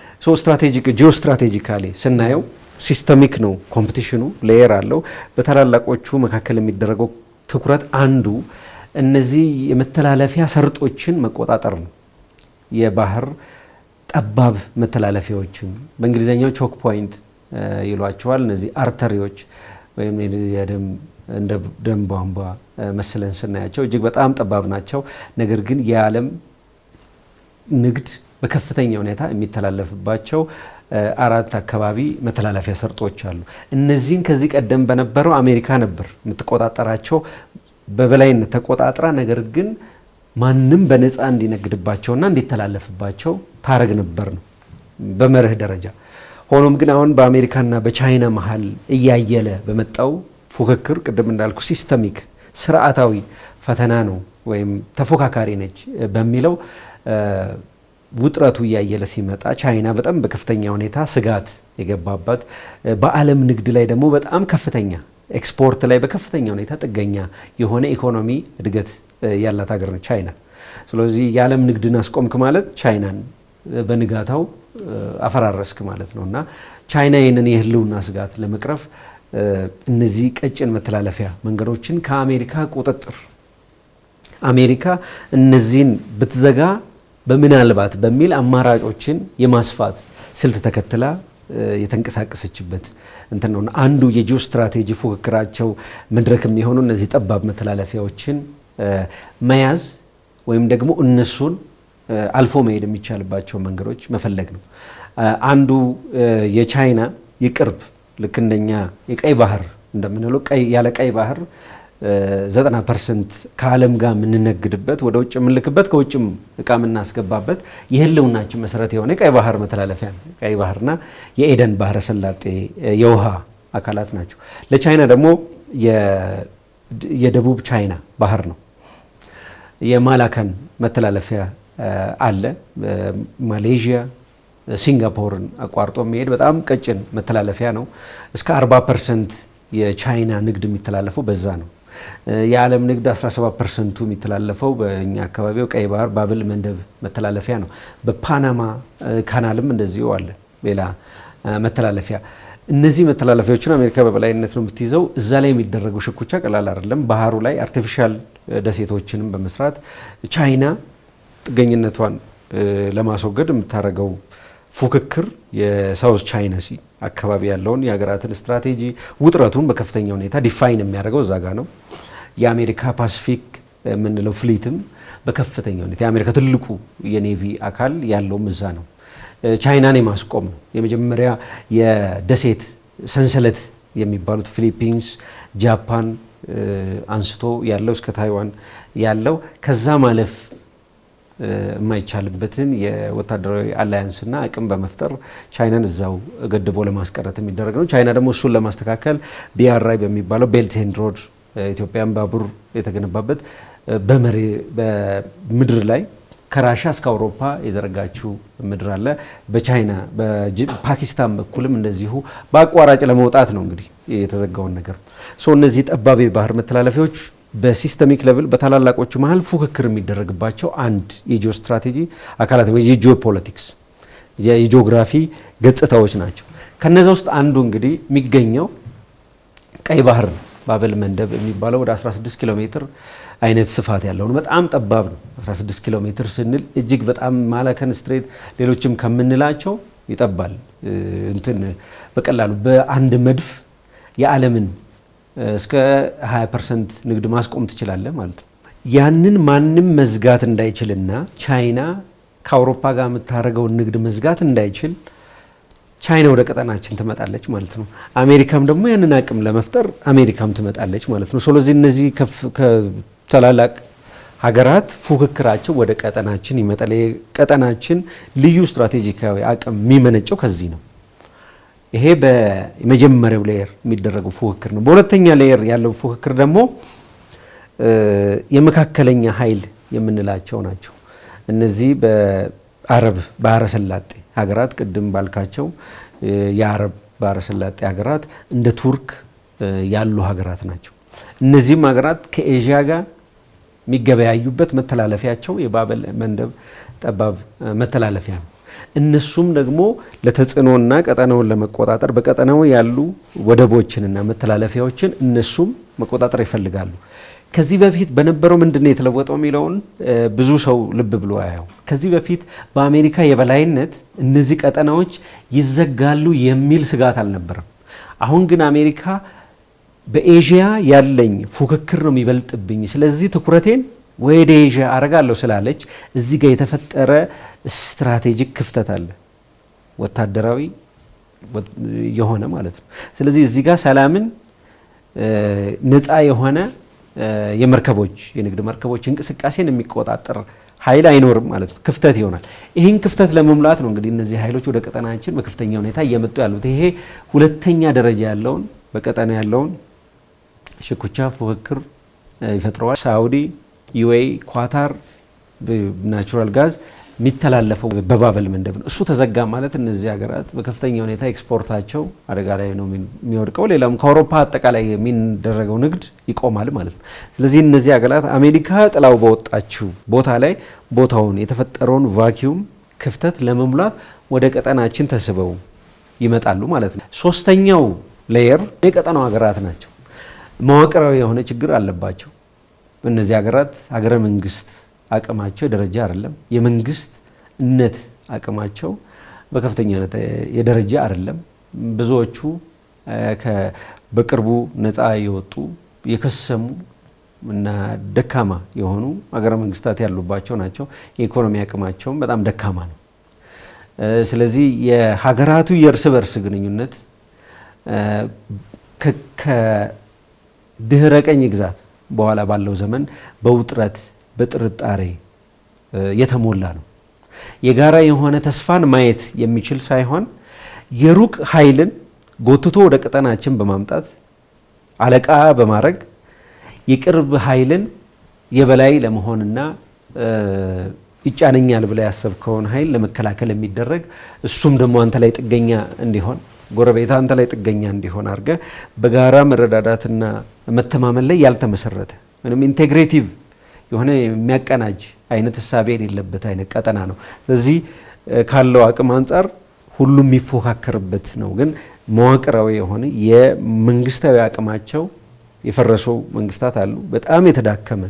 ጂኦ ስትራቴጂካሊ ስናየው ሲስተሚክ ነው ኮምፒቲሽኑ፣ ሌየር አለው። በታላላቆቹ መካከል የሚደረገው ትኩረት አንዱ እነዚህ የመተላለፊያ ሰርጦችን መቆጣጠር ነው። የባህር ጠባብ መተላለፊያዎችን በእንግሊዝኛው ቾክ ፖይንት ይሏቸዋል። እነዚህ አርተሪዎች ወይም የደም እንደ ደም ቧንቧ መስለን ስናያቸው እጅግ በጣም ጠባብ ናቸው። ነገር ግን የዓለም ንግድ በከፍተኛ ሁኔታ የሚተላለፍባቸው 4 አካባቢ መተላለፊያ ሰርጦች አሉ። እነዚህን ከዚህ ቀደም በነበረው አሜሪካ ነበር የምትቆጣጠራቸው በበላይነት ተቆጣጥራ፣ ነገር ግን ማንም በነፃ እንዲነግድባቸውና እንዲተላለፍባቸው ታረግ ነበር ነው በመርህ ደረጃ። ሆኖም ግን አሁን በአሜሪካና በቻይና መሀል እያየለ በመጣው ፉክክር ቅድም እንዳልኩ ሲስተሚክ ስርዓታዊ ፈተና ነው ወይም ተፎካካሪ ነች በሚለው ውጥረቱ እያየለ ሲመጣ ቻይና በጣም በከፍተኛ ሁኔታ ስጋት የገባባት በዓለም ንግድ ላይ ደግሞ በጣም ከፍተኛ ኤክስፖርት ላይ በከፍተኛ ሁኔታ ጥገኛ የሆነ ኢኮኖሚ እድገት ያላት ሀገር ነች ቻይና። ስለዚህ የዓለም ንግድን አስቆምክ ማለት ቻይናን በንጋታው አፈራረስክ ማለት ነው እና ቻይና ይህንን የህልውና ስጋት ለመቅረፍ እነዚህ ቀጭን መተላለፊያ መንገዶችን ከአሜሪካ ቁጥጥር አሜሪካ እነዚህን ብትዘጋ በምናልባት በሚል አማራጮችን የማስፋት ስልት ተከትላ የተንቀሳቀሰችበት እንትን ነው። አንዱ የጂኦ ስትራቴጂ ፉክክራቸው መድረክ የሚሆኑ እነዚህ ጠባብ መተላለፊያዎችን መያዝ ወይም ደግሞ እነሱን አልፎ መሄድ የሚቻልባቸው መንገዶች መፈለግ ነው። አንዱ የቻይና የቅርብ ልክ እንደኛ የቀይ ባህር እንደምንለው ያለ ቀይ ባህር 90% ከዓለም ጋር የምንነግድበት ወደ ውጭ የምንልክበት ከውጭም እቃ የምናስገባበት የህልውናችን መሰረት የሆነ ቀይ ባህር መተላለፊያ ነው። ቀይ ባህርና የኤደን ባህረ ሰላጤ የውሃ አካላት ናቸው። ለቻይና ደግሞ የደቡብ ቻይና ባህር ነው። የማላካን መተላለፊያ አለ። ማሌዥያ ሲንጋፖርን አቋርጦ የሚሄድ በጣም ቀጭን መተላለፊያ ነው። እስከ 40% የቻይና ንግድ የሚተላለፈው በዛ ነው። የዓለም ንግድ 17% የሚተላለፈው በእኛ አካባቢው ቀይ ባህር ባብል መንደብ መተላለፊያ ነው። በፓናማ ካናልም እንደዚሁ አለ ሌላ መተላለፊያ። እነዚህ መተላለፊያዎችን አሜሪካ በበላይነት ነው የምትይዘው። እዛ ላይ የሚደረገው ሽኩቻ ቀላል አይደለም። ባህሩ ላይ አርቲፊሻል ደሴቶችንም በመስራት ቻይና ጥገኝነቷን ለማስወገድ የምታደርገው ፉክክር የሳውዝ ቻይና ሲ አካባቢ ያለውን የሀገራትን ስትራቴጂ ውጥረቱን በከፍተኛ ሁኔታ ዲፋይን የሚያደርገው እዛ ጋ ነው። የአሜሪካ ፓሲፊክ የምንለው ፍሊትም በከፍተኛ ሁኔታ የአሜሪካ ትልቁ የኔቪ አካል ያለውም እዛ ነው። ቻይናን የማስቆም ነው የመጀመሪያ የደሴት ሰንሰለት የሚባሉት ፊሊፒንስ፣ ጃፓን አንስቶ ያለው እስከ ታይዋን ያለው ከዛ ማለፍ የማይቻልበትን የወታደራዊ አላያንስና አቅም በመፍጠር ቻይናን እዛው ገድቦ ለማስቀረት የሚደረግ ነው። ቻይና ደግሞ እሱን ለማስተካከል BRI በሚባለው ቤልት ኤንድ ሮድ ኢትዮጵያን ባቡር የተገነባበት በምድር ላይ ከራሻ እስከ አውሮፓ የዘረጋችው ምድር አለ። በቻይና በፓኪስታን በኩልም እንደዚሁ በአቋራጭ ለመውጣት ነው እንግዲህ የተዘጋውን ነገር። እነዚህ ጠባብ ባህር መተላለፊያዎች በሲስተሚክ ሌቭል በታላላቆቹ መሀል ፉክክር የሚደረግባቸው አንድ የጂኦ ስትራቴጂ አካላት ወይ የጂኦ ፖለቲክስ የጂኦግራፊ ገጽታዎች ናቸው። ከነዛ ውስጥ አንዱ እንግዲህ የሚገኘው ቀይ ባህር ነው። ባብል መንደብ የሚባለው ወደ 16 ኪሎ ሜትር አይነት ስፋት ያለው ነው። በጣም ጠባብ ነው። 16 ኪሎ ሜትር ስንል እጅግ በጣም ማላከን ስትሬት ሌሎችም ከምንላቸው ይጠባል። እንትን በቀላሉ በአንድ መድፍ የዓለምን እስከ 20% ንግድ ማስቆም ትችላለህ ማለት ነው። ያንን ማንም መዝጋት እንዳይችልና ቻይና ከአውሮፓ ጋር የምታደርገውን ንግድ መዝጋት እንዳይችል ቻይና ወደ ቀጠናችን ትመጣለች ማለት ነው። አሜሪካም ደግሞ ያንን አቅም ለመፍጠር አሜሪካም ትመጣለች ማለት ነው። ስለዚህ እነዚህ ከታላላቅ ሀገራት ፉክክራቸው ወደ ቀጠናችን ይመጣል። ቀጠናችን ልዩ ስትራቴጂካዊ አቅም የሚመነጨው ከዚህ ነው። ይሄ በመጀመሪያው ሌየር የሚደረገው ፉክክር ነው። በሁለተኛ ሌየር ያለው ፉክክር ደግሞ የመካከለኛ ኃይል የምንላቸው ናቸው። እነዚህ በአረብ ባህረ ሰላጤ ሀገራት ቅድም ባልካቸው የአረብ ባህረ ሰላጤ ሀገራት እንደ ቱርክ ያሉ ሀገራት ናቸው። እነዚህም ሀገራት ከኤዥያ ጋር የሚገበያዩበት መተላለፊያቸው የባበል መንደብ ጠባብ መተላለፊያ ነው። እነሱም ደግሞ ለተጽዕኖና ቀጠናውን ለመቆጣጠር በቀጠናው ያሉ ወደቦችንና መተላለፊያዎችን እነሱም መቆጣጠር ይፈልጋሉ። ከዚህ በፊት በነበረው ምንድነው የተለወጠው የሚለውን ብዙ ሰው ልብ ብሎ አያው። ከዚህ በፊት በአሜሪካ የበላይነት እነዚህ ቀጠናዎች ይዘጋሉ የሚል ስጋት አልነበረም። አሁን ግን አሜሪካ በኤዥያ ያለኝ ፉክክር ነው የሚበልጥብኝ፣ ስለዚህ ትኩረቴን ወደ ኤዥያ አረጋለሁ ስላለች እዚህ ጋር የተፈጠረ ስትራቴጂክ ክፍተት አለ፣ ወታደራዊ የሆነ ማለት ነው። ስለዚህ እዚህ ጋር ሰላምን ነፃ የሆነ የመርከቦች የንግድ መርከቦች እንቅስቃሴን የሚቆጣጠር ኃይል አይኖርም ማለት ነው። ክፍተት ይሆናል። ይህን ክፍተት ለመሙላት ነው እንግዲህ እነዚህ ኃይሎች ወደ ቀጠናችን በከፍተኛ ሁኔታ እየመጡ ያሉት። ይሄ ሁለተኛ ደረጃ ያለውን በቀጠና ያለውን ሽኩቻ ፉክክር ይፈጥረዋል። ሳውዲ፣ ዩኤኢ፣ ኳታር ናቹራል ጋዝ የሚተላለፈው በባበል መንደብ ነው። እሱ ተዘጋ ማለት እነዚህ ሀገራት በከፍተኛ ሁኔታ ኤክስፖርታቸው አደጋ ላይ ነው የሚወድቀው። ሌላም ከአውሮፓ አጠቃላይ የሚደረገው ንግድ ይቆማል ማለት ነው። ስለዚህ እነዚህ ሀገራት አሜሪካ ጥላው በወጣችው ቦታ ላይ ቦታውን የተፈጠረውን ቫኪዩም ክፍተት ለመሙላት ወደ ቀጠናችን ተስበው ይመጣሉ ማለት ነው። ሶስተኛው ሌየር የቀጠናው ሀገራት ናቸው። መዋቅራዊ የሆነ ችግር አለባቸው። እነዚህ ሀገራት ሀገረ መንግስት አቅማቸው ደረጃ አይደለም። የመንግስትነት አቅማቸው በከፍተኛ የደረጃ አይደለም። ብዙዎቹ በቅርቡ ነፃ የወጡ የከሰሙ እና ደካማ የሆኑ ሀገረ መንግስታት ያሉባቸው ናቸው። የኢኮኖሚ አቅማቸውም በጣም ደካማ ነው። ስለዚህ የሀገራቱ የእርስ በርስ ግንኙነት ከድህረ ቀኝ ግዛት በኋላ ባለው ዘመን በውጥረት በጥርጣሬ የተሞላ ነው። የጋራ የሆነ ተስፋን ማየት የሚችል ሳይሆን የሩቅ ኃይልን ጎትቶ ወደ ቀጠናችን በማምጣት አለቃ በማድረግ የቅርብ ኃይልን የበላይ ለመሆንና ይጫነኛል ብለ ያሰብከውን ኃይል ለመከላከል የሚደረግ እሱም ደግሞ አንተ ላይ ጥገኛ እንዲሆን ጎረቤት አንተ ላይ ጥገኛ እንዲሆን አድርገ በጋራ መረዳዳትና መተማመን ላይ ያልተመሰረተ ምንም ኢንቴግሬቲቭ የሆነ የሚያቀናጅ አይነት ሐሳብ የሌለበት አይነት ቀጠና ነው። ስለዚህ ካለው አቅም አንፃር ሁሉም የሚፎካከርበት ነው። ግን መዋቅራዊ የሆነ የመንግስታዊ አቅማቸው የፈረሱ መንግስታት አሉ። በጣም የተዳከመ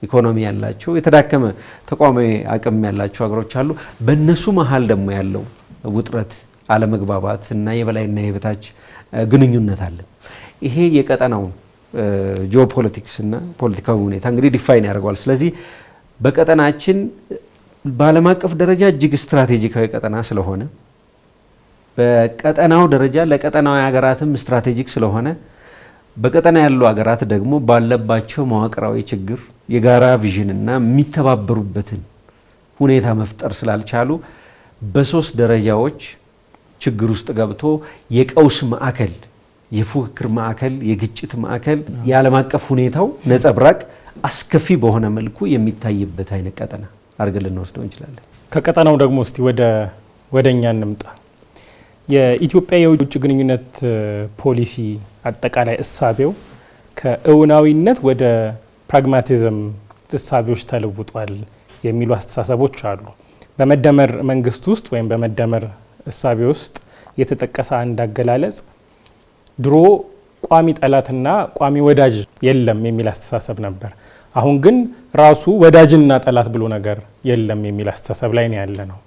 ኢኮኖሚ ያላቸው የተዳከመ ተቋማዊ አቅም ያላቸው ሀገሮች አሉ። በእነሱ መሀል ደግሞ ያለው ውጥረት፣ አለመግባባት እና የበላይና የበታች ግንኙነት አለ። ይሄ የቀጠናው ጂኦፖለቲክስ እና ፖለቲካዊ ሁኔታ እንግዲህ ዲፋይን ያደርገዋል። ስለዚህ በቀጠናችን በዓለም አቀፍ ደረጃ እጅግ ስትራቴጂካዊ ቀጠና ስለሆነ በቀጠናው ደረጃ ለቀጠናዊ ሀገራትም ስትራቴጂክ ስለሆነ በቀጠና ያሉ ሀገራት ደግሞ ባለባቸው መዋቅራዊ ችግር የጋራ ቪዥን እና የሚተባበሩበትን ሁኔታ መፍጠር ስላልቻሉ በሶስት ደረጃዎች ችግር ውስጥ ገብቶ የቀውስ ማዕከል፣ የፉክክር ማዕከል፣ የግጭት ማዕከል የዓለም አቀፍ ሁኔታው ነጸብራቅ አስከፊ በሆነ መልኩ የሚታይበት አይነት ቀጠና አድርገን ልንወስደው እንችላለን። ከቀጠናው ደግሞ እስቲ ወደኛ እንምጣ። የኢትዮጵያ የውጭ ግንኙነት ፖሊሲ አጠቃላይ እሳቤው ከእውናዊነት ወደ ፕራግማቲዝም እሳቤዎች ተለውጧል የሚሉ አስተሳሰቦች አሉ። በመደመር መንግስት ውስጥ ወይም በመደመር እሳቤ ውስጥ የተጠቀሰ አንድ አገላለጽ ድሮ ቋሚ ጠላትና ቋሚ ወዳጅ የለም የሚል አስተሳሰብ ነበር። አሁን ግን ራሱ ወዳጅና ጠላት ብሎ ነገር የለም የሚል አስተሳሰብ ላይ ነው ያለ ነው።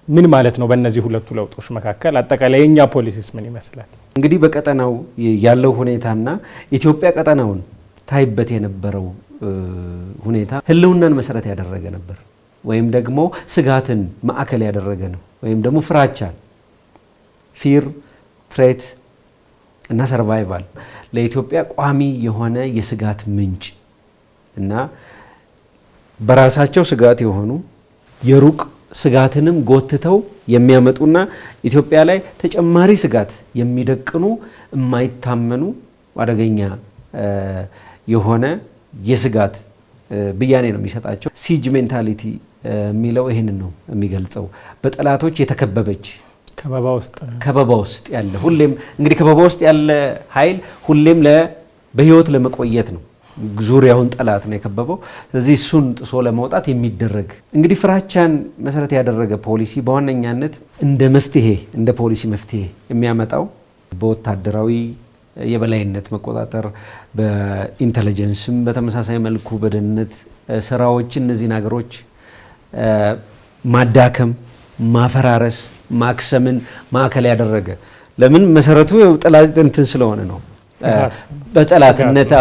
ምን ማለት ነው? በእነዚህ ሁለቱ ለውጦች መካከል አጠቃላይ የኛ ፖሊሲስ ምን ይመስላል? እንግዲህ በቀጠናው ያለው ሁኔታና ኢትዮጵያ ቀጠናውን ታይበት የነበረው ሁኔታ ህልውናን መሰረት ያደረገ ነበር፣ ወይም ደግሞ ስጋትን ማዕከል ያደረገ ነው፣ ወይም ደግሞ ፍራቻን ፊር ትሬት እና ሰርቫይቫል ለኢትዮጵያ ቋሚ የሆነ የስጋት ምንጭ እና በራሳቸው ስጋት የሆኑ የሩቅ ስጋትንም ጎትተው የሚያመጡና ኢትዮጵያ ላይ ተጨማሪ ስጋት የሚደቅኑ የማይታመኑ አደገኛ የሆነ የስጋት ብያኔ ነው የሚሰጣቸው። ሲጅ ሜንታሊቲ የሚለው ይህንን ነው የሚገልጸው። በጠላቶች የተከበበች ከበባ ውስጥ ያለ ሁሌም እንግዲህ ከበባ ውስጥ ያለ ኃይል ሁሌም በህይወት ለመቆየት ነው። ዙሪያውን ጠላት ነው የከበበው። ስለዚህ እሱን ጥሶ ለመውጣት የሚደረግ እንግዲህ ፍራቻን መሰረት ያደረገ ፖሊሲ በዋነኛነት እንደ ፖሊሲ መፍትሄ የሚያመጣው በወታደራዊ የበላይነት መቆጣጠር፣ በኢንተለጀንስም በተመሳሳይ መልኩ በደህንነት ስራዎች እነዚህን ሀገሮች ማዳከም፣ ማፈራረስ፣ ማክሰምን ማዕከል ያደረገ ለምን መሰረቱ ጠላት እንትን ስለሆነ ነው። በጠላትነት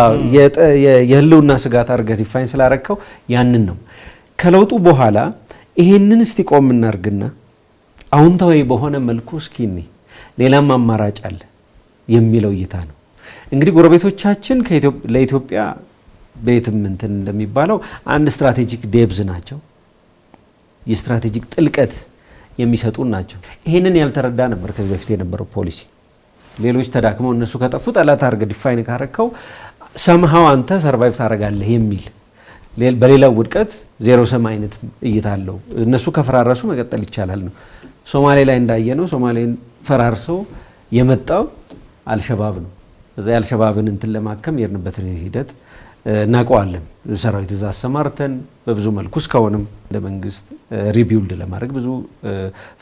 የህልውና ስጋት አድርገህ ዲፋይን ስላረከው ያንን ነው። ከለውጡ በኋላ ይሄንን እስቲ ቆም እናርግና አዎንታዊ በሆነ መልኩ እስኪ ሌላም አማራጭ አለ የሚለው እይታ ነው። እንግዲህ ጎረቤቶቻችን ለኢትዮጵያ ቤትም እንትን እንደሚባለው አንድ ስትራቴጂክ ዴብዝ ናቸው። የስትራቴጂክ ጥልቀት የሚሰጡ ናቸው። ይሄንን ያልተረዳ ነበር ከዚህ በፊት የነበረው ፖሊሲ። ሌሎች ተዳክመው እነሱ ከጠፉ ጠላት አድርገህ ዲፋይን ካረከው ሰምሃው አንተ ሰርቫይቭ ታደርጋለህ የሚል በሌላው ውድቀት ዜሮ ሰም አይነት እይታ አለው። እነሱ ከፈራረሱ መቀጠል ይቻላል ነው። ሶማሌ ላይ እንዳየነው ሶማሌን ፈራርሰው የመጣው አልሸባብ ነው። እዛ የአልሸባብን እንትን ለማከም የርንበትን ሂደት እናውቀዋለን። ሰራዊት እዛ አሰማርተን በብዙ መልኩ እስካሁንም እንደ መንግስት ሪቢውልድ ለማድረግ ብዙ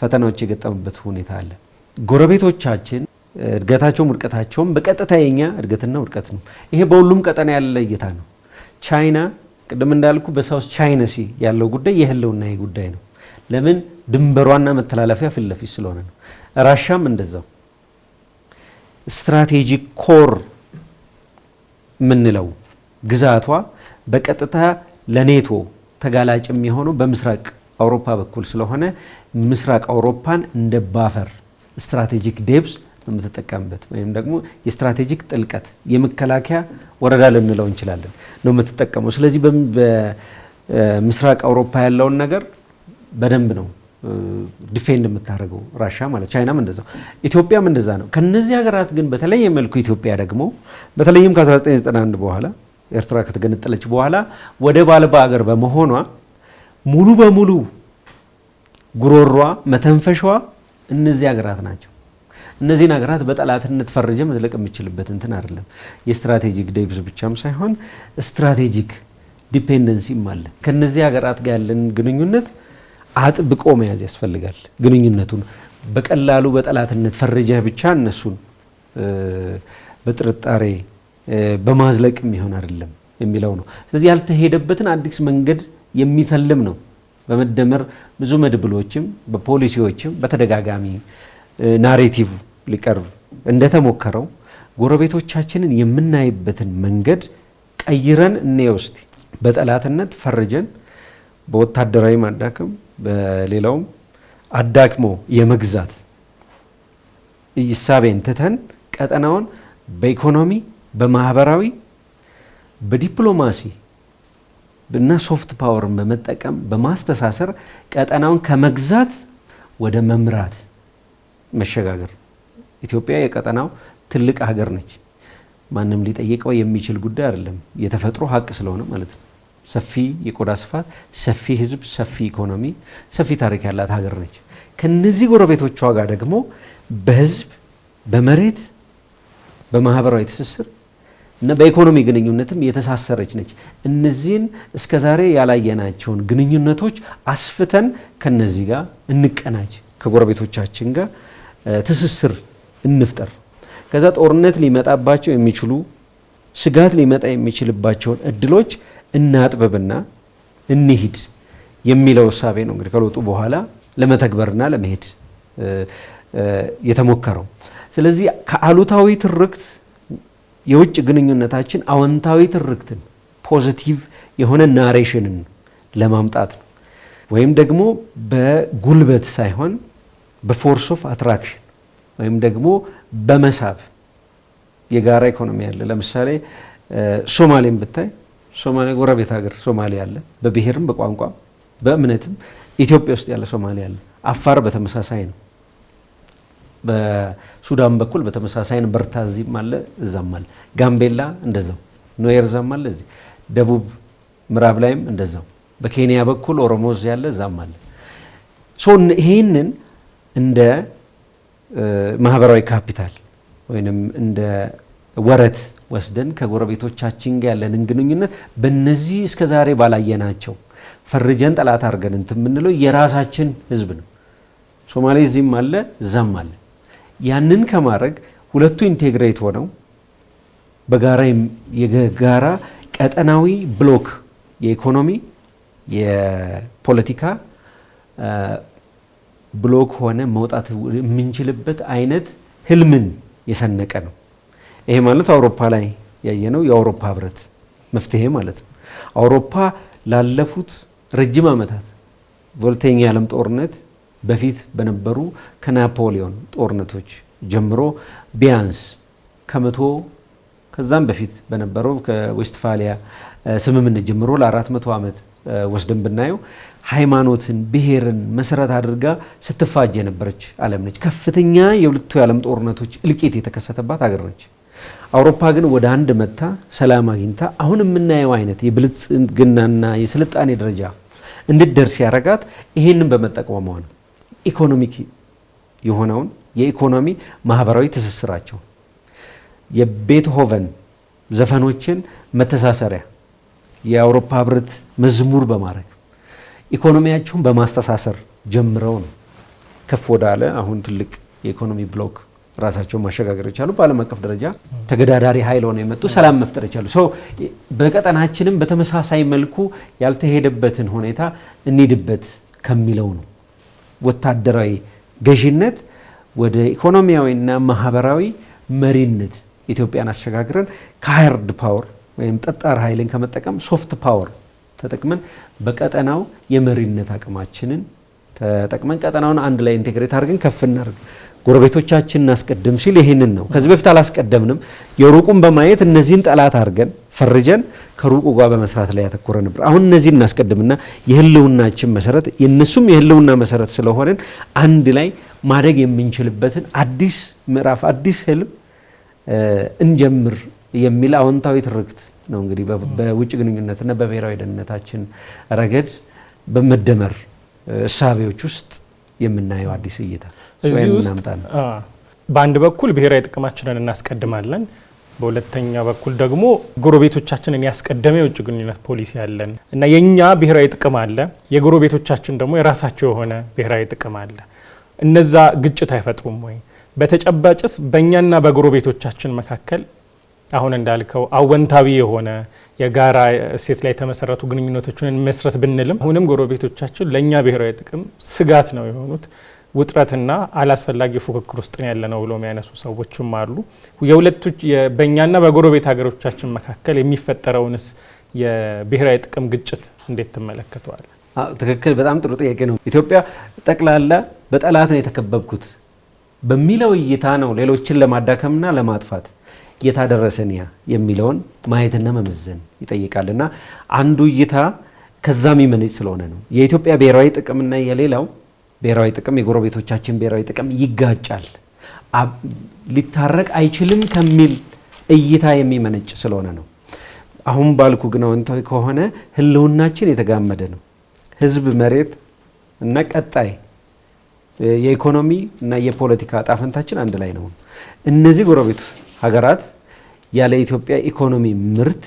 ፈተናዎች የገጠሙበት ሁኔታ አለ። ጎረቤቶቻችን እድገታቸውም ውድቀታቸውም በቀጥታ የኛ እድገትና ውድቀት ነው። ይሄ በሁሉም ቀጠና ያለ እይታ ነው። ቻይና ቅድም እንዳልኩ በሳውስ ቻይና ሲ ያለው ጉዳይ የህልውና ጉዳይ ነው። ለምን ድንበሯና መተላለፊያ ፊት ለፊት ስለሆነ ነው። ራሻም እንደዛው ስትራቴጂክ ኮር ምንለው ግዛቷ በቀጥታ ለኔቶ ተጋላጭ የሚሆነው በምስራቅ አውሮፓ በኩል ስለሆነ ምስራቅ አውሮፓን እንደ ባፈር ስትራቴጂክ ዴብዝ የምትጠቀምበት ወይም ደግሞ የስትራቴጂክ ጥልቀት የመከላከያ ወረዳ ልንለው እንችላለን ነው የምትጠቀመው። ስለዚህ በምስራቅ አውሮፓ ያለውን ነገር በደንብ ነው ዲፌንድ የምታደርገው ራሻ ማለት። ቻይናም እንደዛው፣ ኢትዮጵያም እንደዛ ነው። ከነዚህ ሀገራት ግን በተለየ መልኩ ኢትዮጵያ ደግሞ በተለይም ከ1991 በኋላ ኤርትራ ከተገነጠለች በኋላ ወደብ አልባ ሀገር በመሆኗ ሙሉ በሙሉ ጉሮሯ መተንፈሻዋ እነዚህ ሀገራት ናቸው። እነዚህን ሀገራት በጠላትነት ፈርጀ መዝለቅ የሚችልበት እንትን አይደለም። የስትራቴጂክ ዴብዝ ብቻም ሳይሆን ስትራቴጂክ ዲፔንደንሲም አለ። ከነዚህ ሀገራት ጋር ያለን ግንኙነት አጥብቆ መያዝ ያስፈልጋል። ግንኙነቱን በቀላሉ በጠላትነት ፈርጀህ ብቻ እነሱን በጥርጣሬ በማዝለቅ የሚሆን አይደለም የሚለው ነው። ስለዚህ ያልተሄደበትን አዲስ መንገድ የሚተልም ነው። በመደመር ብዙ መድብሎችም በፖሊሲዎችም በተደጋጋሚ ናሬቲቭ ሊቀርብ እንደተሞከረው ጎረቤቶቻችንን የምናይበትን መንገድ ቀይረን እንወስድ። በጠላትነት ፈርጀን በወታደራዊ ማዳከም በሌላውም አዳክሞ የመግዛት እሳቤን ትተን ቀጠናውን በኢኮኖሚ በማህበራዊ በዲፕሎማሲ እና ሶፍት ፓወርን በመጠቀም በማስተሳሰር ቀጠናውን ከመግዛት ወደ መምራት መሸጋገር። ኢትዮጵያ የቀጠናው ትልቅ ሀገር ነች። ማንም ሊጠይቀው የሚችል ጉዳይ አይደለም። የተፈጥሮ ሀቅ ስለሆነ ማለት ነው። ሰፊ የቆዳ ስፋት፣ ሰፊ ህዝብ፣ ሰፊ ኢኮኖሚ፣ ሰፊ ታሪክ ያላት ሀገር ነች። ከነዚህ ጎረቤቶቿ ጋር ደግሞ በህዝብ፣ በመሬት፣ በማህበራዊ ትስስር እና በኢኮኖሚ ግንኙነትም የተሳሰረች ነች። እነዚህን እስከዛሬ ያላየናቸውን ግንኙነቶች አስፍተን ከነዚህ ጋር እንቀናጅ፣ ከጎረቤቶቻችን ጋር ትስስር እንፍጠር። ከዛ ጦርነት ሊመጣባቸው የሚችሉ ስጋት ሊመጣ የሚችልባቸውን እድሎች እናጥበብና እንሂድ የሚለው እሳቤ ነው እንግዲህ ከለውጡ በኋላ ለመተግበርና ለመሄድ የተሞከረው። ስለዚህ ከአሉታዊ ትርክት የውጭ ግንኙነታችን አዎንታዊ ትርክትን ፖዚቲቭ የሆነ ናሬሽንን ለማምጣት ነው። ወይም ደግሞ በጉልበት ሳይሆን በፎርስ ኦፍ አትራክሽን ወይም ደግሞ በመሳብ የጋራ ኢኮኖሚ ያለ ለምሳሌ ሶማሌን ብታይ ሶማሊያ ጎረቤት ሀገር ሶማሊያ አለ። በብሔርም በቋንቋም በእምነትም ኢትዮጵያ ውስጥ ያለ ሶማሊያ አለ። አፋር በተመሳሳይ ነው። በሱዳን በኩል በተመሳሳይ ነው። በርታ እዚህም አለ እዛም አለ። ጋምቤላ እንደዛው፣ ኖየር እዛም አለ እዚህ። ደቡብ ምዕራብ ላይም እንደዛው። በኬንያ በኩል ኦሮሞ እዚህ ያለ እዛም አለ። ይሄንን እንደ ማህበራዊ ካፒታል ወይንም እንደ ወረት ወስደን ከጎረቤቶቻችን ጋር ያለንን ግንኙነት በእነዚህ እስከ ዛሬ ባላየናቸው ፈርጀን ጠላት አድርገን እንትን የምንለው የራሳችን ህዝብ ነው። ሶማሌ እዚህም አለ እዛም አለ። ያንን ከማድረግ ሁለቱ ኢንቴግሬት ሆነው በጋራ የጋራ ቀጠናዊ ብሎክ የኢኮኖሚ የፖለቲካ ብሎክ ሆነ መውጣት የምንችልበት አይነት ህልምን የሰነቀ ነው። ይሄ ማለት አውሮፓ ላይ ያየነው የአውሮፓ ህብረት መፍትሄ ማለት ነው። አውሮፓ ላለፉት ረጅም ዓመታት ቮልተኛ የዓለም ጦርነት በፊት በነበሩ ከናፖሊዮን ጦርነቶች ጀምሮ ቢያንስ ከዛም በፊት በነበረው ከዌስትፋሊያ ስምምነት ጀምሮ ለ400 ዓመት ወስደን ብናየው ሃይማኖትን፣ ብሔርን መሰረት አድርጋ ስትፋጅ የነበረች ዓለም ነች። ከፍተኛ የሁለቱ የዓለም ጦርነቶች እልቂት የተከሰተባት ሀገር ነች። አውሮፓ ግን ወደ አንድ መታ ሰላም አግኝታ አሁን የምናየው አይነት የብልጽግናና የስልጣኔ ደረጃ እንድትደርስ ያረጋት ይሄንን በመጠቀሟ ነው። ኢኮኖሚክ የሆነውን የኢኮኖሚ ማህበራዊ ትስስራቸው የቤትሆቨን ዘፈኖችን መተሳሰሪያ የአውሮፓ ህብረት መዝሙር በማድረግ ኢኮኖሚያቸውን በማስተሳሰር ጀምረው ነው ከፍ ወዳለ አሁን ትልቅ የኢኮኖሚ ብሎክ ራሳቸውን ማሸጋገር የቻሉ በዓለም አቀፍ ደረጃ ተገዳዳሪ ኃይል ሆነው የመጡ ሰላም መፍጠር የቻሉ በቀጠናችንም በተመሳሳይ መልኩ ያልተሄደበትን ሁኔታ እንሂድበት ከሚለው ነው። ወታደራዊ ገዢነት ወደ ኢኮኖሚያዊና ማህበራዊ መሪነት ኢትዮጵያን አሸጋግረን ከሃርድ ፓወር ወይም ጠጣር ኃይልን ከመጠቀም ሶፍት ፓወር ተጠቅመን በቀጠናው የመሪነት አቅማችንን ተጠቅመን ቀጠናውን አንድ ላይ ኢንቴግሬት አድርገን ከፍ እናድርግ፣ ጎረቤቶቻችንን እናስቀድም ሲል ይሄንን ነው። ከዚህ በፊት አላስቀደምንም። የሩቁን በማየት እነዚህን ጠላት አድርገን ፈርጀን ከሩቁ ጋር በመስራት ላይ ያተኮረ ነበር። አሁን እነዚህን እናስቀድምና የህልውናችን መሰረት የነሱም የህልውና መሰረት ስለሆነን አንድ ላይ ማደግ የምንችልበትን አዲስ ምዕራፍ አዲስ ህልም እንጀምር የሚል አዎንታዊ ትርክት ነው። እንግዲህ በውጭ ግንኙነትና በብሔራዊ ደህንነታችን ረገድ በመደመር እሳቤዎች ውስጥ የምናየው አዲስ እይታ እዚህ ውስጥ በአንድ በኩል ብሔራዊ ጥቅማችንን እናስቀድማለን፣ በሁለተኛ በኩል ደግሞ ጎረቤቶቻችንን ያስቀደመ የውጭ ግንኙነት ፖሊሲ ያለን እና የኛ ብሔራዊ ጥቅም አለ፣ የጎረቤቶቻችን ደግሞ የራሳቸው የሆነ ብሔራዊ ጥቅም አለ። እነዛ ግጭት አይፈጥሩም ወይ? በተጨባጭስ በእኛና በጎረቤቶቻችን መካከል አሁን እንዳልከው አወንታዊ የሆነ የጋራ እሴት ላይ የተመሰረቱ ግንኙነቶችን መስረት ብንልም አሁንም ጎረቤቶቻችን ለኛ ብሔራዊ ጥቅም ስጋት ነው የሆኑት፣ ውጥረትና አላስፈላጊ ፉክክር ውስጥ ያለ ነው ብሎ የሚያነሱ ሰዎችም አሉ። የሁለቱ በእኛና በጎረቤት ሀገሮቻችን መካከል የሚፈጠረውንስ የብሔራዊ ጥቅም ግጭት እንዴት ትመለከተዋል? ትክክል፣ በጣም ጥሩ ጥያቄ ነው። ኢትዮጵያ ጠቅላላ በጠላት ነው የተከበብኩት በሚለው እይታ ነው ሌሎችን ለማዳከምና ለማጥፋት የታደረሰን የሚለውን ማየትና መመዘን ይጠይቃልና አንዱ እይታ ከዛም ይመነጭ ስለሆነ ነው። የኢትዮጵያ ብሔራዊ ጥቅምና የሌላው ብሔራዊ ጥቅም የጎረቤቶቻችን ብሔራዊ ጥቅም ይጋጫል፣ ሊታረቅ አይችልም ከሚል እይታ የሚመነጭ ስለሆነ ነው። አሁን ባልኩ ግን አዎንታዊ ከሆነ ህልውናችን የተጋመደ ነው። ህዝብ፣ መሬት እና ቀጣይ የኢኮኖሚ እና የፖለቲካ ጣፈንታችን አንድ ላይ ነው። እነዚህ ጎረቤት ሀገራት ያለ ኢትዮጵያ ኢኮኖሚ ምርት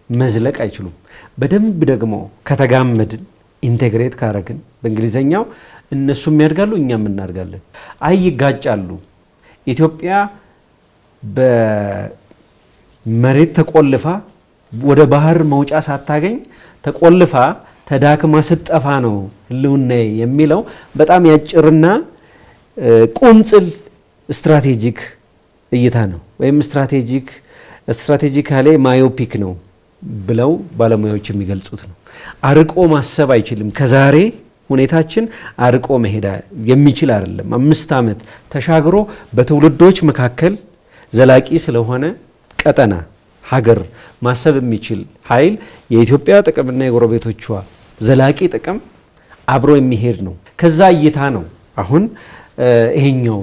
መዝለቅ አይችሉም። በደንብ ደግሞ ከተጋመድን ኢንቴግሬት ካረግን በእንግሊዘኛው እነሱም ያድጋሉ እኛም እናድጋለን። ይጋጫሉ። ኢትዮጵያ በመሬት ተቆልፋ ወደ ባህር መውጫ ሳታገኝ ተቆልፋ ተዳክማ ስትጠፋ ነው ህልውና የሚለው በጣም ያጭርና ቁንጽል ስትራቴጂክ እይታ ነው፣ ወይም ስትራቴጂካሊ ማዮፒክ ነው ብለው ባለሙያዎች የሚገልጹት ነው። አርቆ ማሰብ አይችልም። ከዛሬ ሁኔታችን አርቆ መሄድ የሚችል አይደለም። 5 ዓመት ተሻግሮ በትውልዶች መካከል ዘላቂ ስለሆነ ቀጠና ሀገር ማሰብ የሚችል ኃይል የኢትዮጵያ ጥቅምና የጎረቤቶቿ ዘላቂ ጥቅም አብሮ የሚሄድ ነው። ከዛ እይታ ነው አሁን ይሄኛው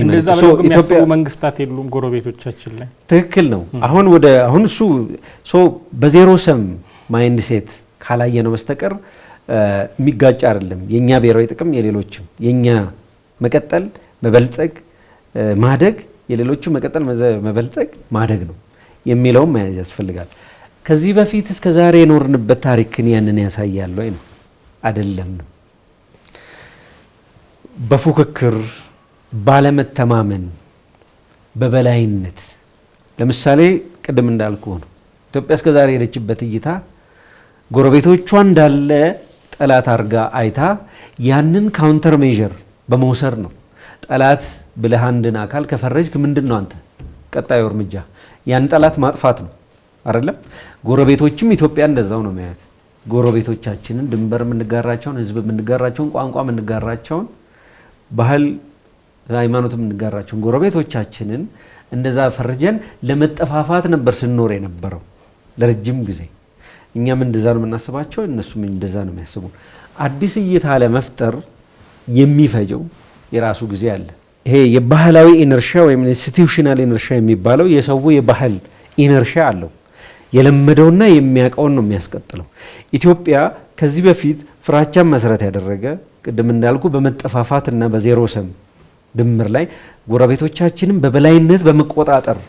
እንደዛ ብለው የሚያስቡ መንግስታት የሉም ጎረቤቶቻችን ላይ። ትክክል ነው። አሁን እሱ በዜሮ ሰም ማይንድ ሴት ካላየ ነው በስተቀር የሚጋጭ አይደለም። የኛ ብሔራዊ ጥቅም የሌሎችም፣ የኛ መቀጠል መበልጸግ ማደግ የሌሎቹ መቀጠል መበልጸግ ማደግ ነው የሚለውም መያዝ ያስፈልጋል። ከዚህ በፊት እስከ ዛሬ የኖርንበት ታሪክን ያንን ያሳያል ወይ ነው አይደለም ነው። በፉክክር ባለመተማመን በበላይነት ለምሳሌ ቅድም እንዳልኩ ነው ኢትዮጵያ እስከ ዛሬ የሄደችበት እይታ ጎረቤቶቿ እንዳለ ጠላት አርጋ አይታ ያንን ካውንተር ሜዠር በመውሰድ ነው። ጠላት ብለህ አንድን አካል ከፈረጅክ ምንድነው አንተ ቀጣዩ እርምጃ ያን ጠላት ማጥፋት ነው አይደለም? ጎረቤቶችም ኢትዮጵያ እንደዛው ነው ማለት። ጎረቤቶቻችንን ድንበር የምንጋራቸውን፣ ህዝብ የምንጋራቸውን፣ ቋንቋ የምንጋራቸውን፣ ባህል ሃይማኖት የምንጋራቸውን ጎረቤቶቻችንን እንደዛ ፈርጀን ለመጠፋፋት ነበር ስንኖር የነበረው ለረጅም ጊዜ። እኛም እንደዛ ነው የምናስባቸው፣ እነሱም እንደዛ ነው የሚያስቡ። አዲስ እይታ ለመፍጠር የሚፈጀው የራሱ ጊዜ አለ። ይሄ የባህላዊ ኢነርሻ ወይም ኢንስቲትዩሽናል ኢነርሻ የሚባለው የሰው የባህል ኢነርሻ አለው። የለመደውና የሚያውቀውን ነው የሚያስቀጥለው። ኢትዮጵያ ከዚህ በፊት ፍራቻን መሰረት ያደረገ ቅድም እንዳልኩ በመጠፋፋትና በዜሮ ሰም ድምር ላይ ጎረቤቶቻችንን በበላይነት በመቆጣጠር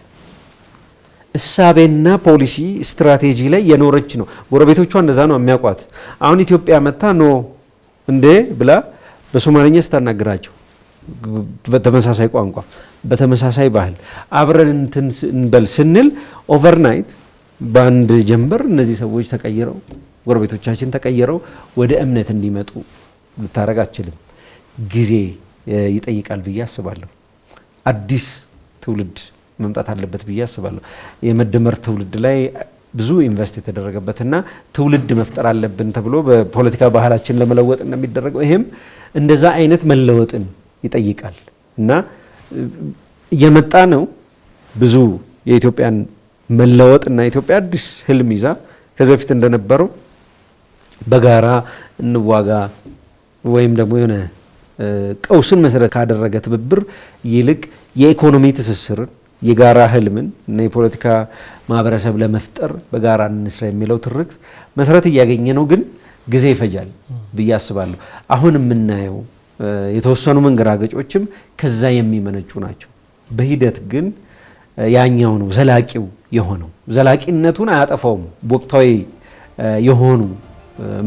እሳቤና ፖሊሲ ስትራቴጂ ላይ የኖረች ነው። ጎረቤቶቿ እንደዛ ነው የሚያውቋት። አሁን ኢትዮጵያ መታ ነው እንዴ ብላ በሶማሊኛ ስታናግራቸው በተመሳሳይ ቋንቋ በተመሳሳይ ባህል አብረን እንበል ስንል ኦቨርናይት በአንድ ጀንበር እነዚህ ሰዎች ተቀይረው ጎረቤቶቻችን ተቀይረው ወደ እምነት እንዲመጡ ልታረግ አትችልም። ጊዜ ይጠይቃል ብዬ አስባለሁ። አዲስ ትውልድ መምጣት አለበት ብዬ አስባለሁ። የመደመር ትውልድ ላይ ብዙ ኢንቨስት የተደረገበትና ትውልድ መፍጠር አለብን ተብሎ በፖለቲካ ባህላችን ለመለወጥ እንደሚደረገው ይሄም እንደዛ አይነት መለወጥን ይጠይቃል እና እየመጣ ነው። ብዙ የኢትዮጵያን መለወጥ እና ኢትዮጵያ አዲስ ህልም ይዛ ከዚህ በፊት እንደነበረው በጋራ እንዋጋ ወይም ደግሞ የሆነ ቀውስን መሰረት ካደረገ ትብብር ይልቅ የኢኮኖሚ ትስስርን የጋራ ህልምን እና የፖለቲካ ማህበረሰብ ለመፍጠር በጋራ እንስራ የሚለው ትርክት መሰረት እያገኘ ነው። ግን ጊዜ ይፈጃል ብዬ አስባለሁ። አሁን የምናየው የተወሰኑ መንገራገጮችም ከዛ የሚመነጩ ናቸው። በሂደት ግን ያኛው ነው ዘላቂው የሆነው። ዘላቂነቱን አያጠፋውም። ወቅታዊ የሆኑ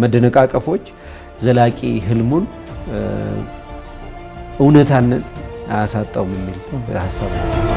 መደነቃቀፎች ዘላቂ ህልሙን እውነታነት አያሳጣውም የሚል ሀሳብ ነው።